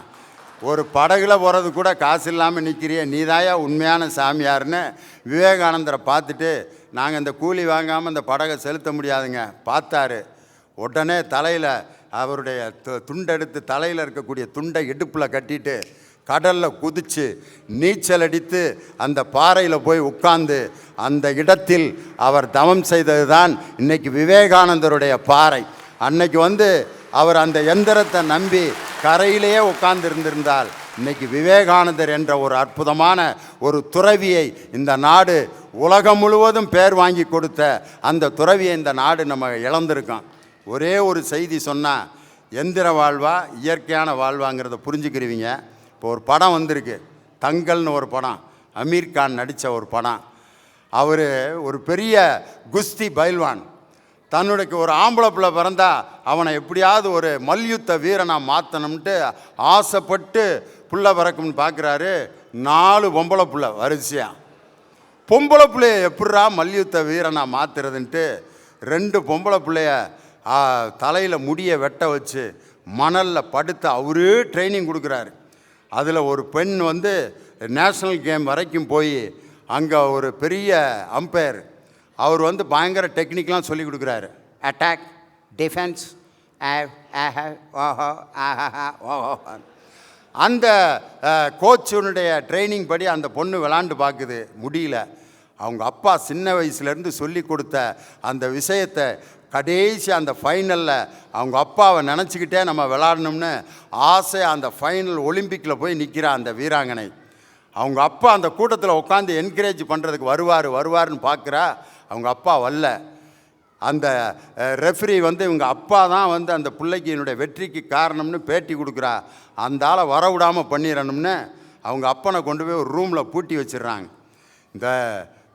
ஒரு படகுல போகிறது கூட காசு இல்லாமல் நிற்கிறிய, நீ தாயா உண்மையான சாமியார்னு விவேகானந்தரை பார்த்துட்டு, நாங்கள் இந்த கூலி வாங்காமல் இந்த படகை செலுத்த முடியாதுங்க பார்த்தாரு. உடனே தலையில் அவருடைய துண்டெடுத்து தலையில் இருக்கக்கூடிய துண்டை இடுப்பில் கட்டிட்டு கடலில் குதித்து நீச்சல் அடித்து அந்த பாறையில் போய் உட்கார்ந்து அந்த இடத்தில் அவர் தவம் செய்தது தான் இன்றைக்கி விவேகானந்தருடைய பாறை. அன்னைக்கு வந்து அவர் அந்த எந்திரத்தை நம்பி கரையிலேயே உட்கார்ந்து இருந்திருந்தால் இன்றைக்கி விவேகானந்தர் என்ற ஒரு அற்புதமான ஒரு துறவியை இந்த நாடு உலகம் முழுவதும் பேர் வாங்கி கொடுத்த அந்த துறவியை இந்த நாடு நம்ம இழந்திருக்கோம். ஒரே ஒரு செய்தி சொன்னால் எந்திர வாழ்வா இயற்கையான வாழ்வாங்கிறத புரிஞ்சுக்கிருவீங்க. இப்போ ஒரு படம் வந்திருக்கு, தங்கல்னு ஒரு படம், அமீர்கான் நடித்த ஒரு படம். அவர் ஒரு பெரிய குஸ்தி பைல்வான், தன்னுடைய ஒரு ஆம்பளை பிள்ளை பிறந்தா அவனை எப்படியாவது ஒரு மல்யுத்த வீரனாக மாற்றணும்ட்டு ஆசைப்பட்டு புள்ள பிறக்கும்னு பார்க்குறாரு. 4 பொம்பளை புள்ள வரிசையாக. பொம்பளை பிள்ளைய எப்படா மல்யுத்த வீரனாக மாற்றுறதுன்ட்டு 2 பொம்பளை பிள்ளைய தலையில் முடியை வெட்ட வச்சு மணலில் படுத்து அவரே ட்ரைனிங் கொடுக்குறாரு. அதில் ஒரு பெண் வந்து நேஷ்னல் கேம் வரைக்கும் போய் அங்கே ஒரு பெரிய அம்பையர், அவர் வந்து பயங்கர டெக்னிக்லாம் சொல்லி கொடுக்குறாரு. அட்டாக், டிஃபென்ஸ், அந்த கோச்சுனுடைய ட்ரைனிங் படி அந்த பொண்ணு விளாண்டு பார்க்குது, முடியல. அவங்க அப்பா சின்ன வயசுலேருந்து சொல்லி கொடுத்த அந்த விஷயத்தை கடைசி அந்த ஃபைனலில் அவங்க அப்பாவை நினச்சிக்கிட்டே நம்ம விளாடணும்னு ஆசை அந்த ஃபைனல் ஒலிம்பிக்கில் போய் நிற்கிறா அந்த வீராங்கனை. அவங்க அப்பா அந்த கூட்டத்தில் உட்காந்து என்கரேஜ் பண்ணுறதுக்கு வருவார்னு பார்க்குறா. அவங்க அப்பா வரல. அந்த ரெஃப்ரி வந்து இவங்க அப்பா தான் வந்து அந்த பிள்ளைக்கு என்னுடைய வெற்றிக்கு காரணம்னு பேட்டி கொடுக்குறா. அந்த ஆளை வர விடாமல் பண்ணிடணும்னு அவங்க அப்பனை கொண்டு போய் ஒரு ரூமில் பூட்டி வச்சிடுறாங்க. இந்த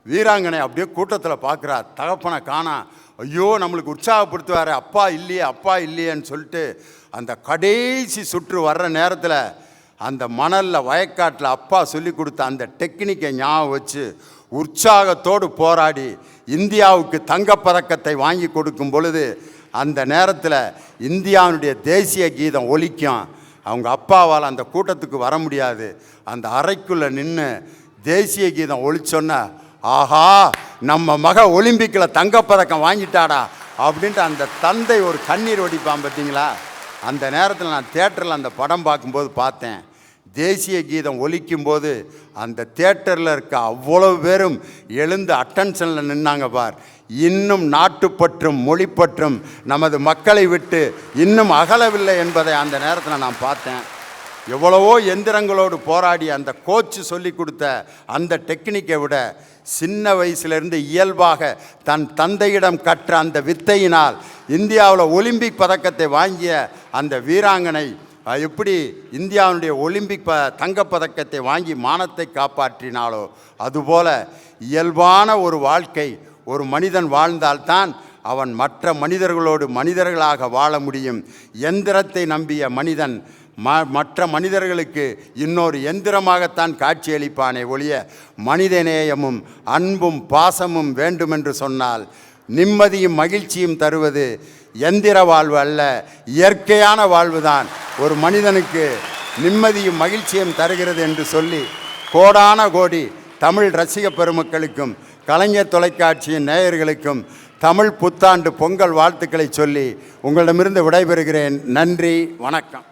வீராங்கனை அப்படியே கூட்டத்தில் பார்க்குறா, தகப்பனை காணா. ஐயோ நம்மளுக்கு உற்சாகப்படுத்துவார், அப்பா இல்லையேன்னு சொல்லிட்டு அந்த கடைசி சுற்று வர்ற நேரத்தில் அந்த மணலில் வயக்காட்டில் அப்பா சொல்லி கொடுத்த அந்த டெக்னிக்கை ஞாபகம் வச்சு உற்சாகத்தோடு போராடி இந்தியாவுக்கு தங்கப்பதக்கத்தை வாங்கி கொடுக்கும் பொழுது அந்த நேரத்தில் இந்தியாவுடைய தேசிய கீதம் ஒலிக்கும். அவங்க அப்பாவால் அந்த கூட்டத்துக்கு வர முடியாது. அந்த அறைக்குள்ளே நின்று தேசிய கீதம் ஒலிச்சோன்னா, ஆஹா நம்ம மக ஒலிம்பிக்கில் தங்கப்பதக்கம் வாங்கிட்டாடா அப்படின்ட்டு அந்த தந்தை ஒரு கண்ணீர் வடிப்பான். பார்த்தீங்களா? அந்த நேரத்தில் நான் தியேட்டரில் அந்த படம் பார்க்கும்போது பார்த்தேன். தேசிய கீதம் ஒலிக்கும்போது அந்த தியேட்டரில் இருக்க அவ்வளோ பேரும் எழுந்து அட்டென்ஷனில் நின்னாங்க பார். இன்னும் நாட்டுப்பற்றும் மொழிப்பற்றும் நமது மக்களை விட்டு இன்னும் அகலவில்லை என்பதை அந்த நேரத்தில் நான் பார்த்தேன். எவ்வளவோ எந்திரங்களோடு போராடி அந்த கோச்சு சொல்லி கொடுத்த அந்த டெக்னிக்கை விட சின்ன வயசுலேருந்து இயல்பாக தன் தந்தையிடம் கற்ற அந்த வித்தையினால் இந்தியாவில் ஒலிம்பிக் பதக்கத்தை வாங்கிய அந்த வீராங்கனை எப்படி இந்தியாவுடைய ஒலிம்பிக் தங்கப்பதக்கத்தை வாங்கி மானத்தை காப்பாற்றினாலோ அதுபோல் இயல்பான ஒரு வாழ்க்கை ஒரு மனிதன் வாழ்ந்தால்தான் அவன் மற்ற மனிதர்களோடு மனிதர்களாக வாழ முடியும். எந்திரத்தை நம்பிய மனிதன் மற்ற மனிதர்களுக்கு இன்னொரு எந்திரமாகத்தான் காட்சியளிப்பானே ஒழிய மனிதநேயமும் அன்பும் பாசமும் வேண்டுமென்று சொன்னால் நிம்மதியும் மகிழ்ச்சியும் தருவது எந்திர வாழ்வு அல்ல, இயற்கையான வாழ்வுதான் ஒரு மனிதனுக்கு நிம்மதியும் மகிழ்ச்சியும் தருகிறது என்று சொல்லி கோடான கோடி தமிழ் ரசிக பெருமக்களுக்கும் கலைஞர் தொலைக்காட்சியின் நேயர்களுக்கும் தமிழ் புத்தாண்டு பொங்கல் வாழ்த்துக்களை சொல்லி உங்களிடமிருந்து விடைபெறுகிறேன். நன்றி, வணக்கம்.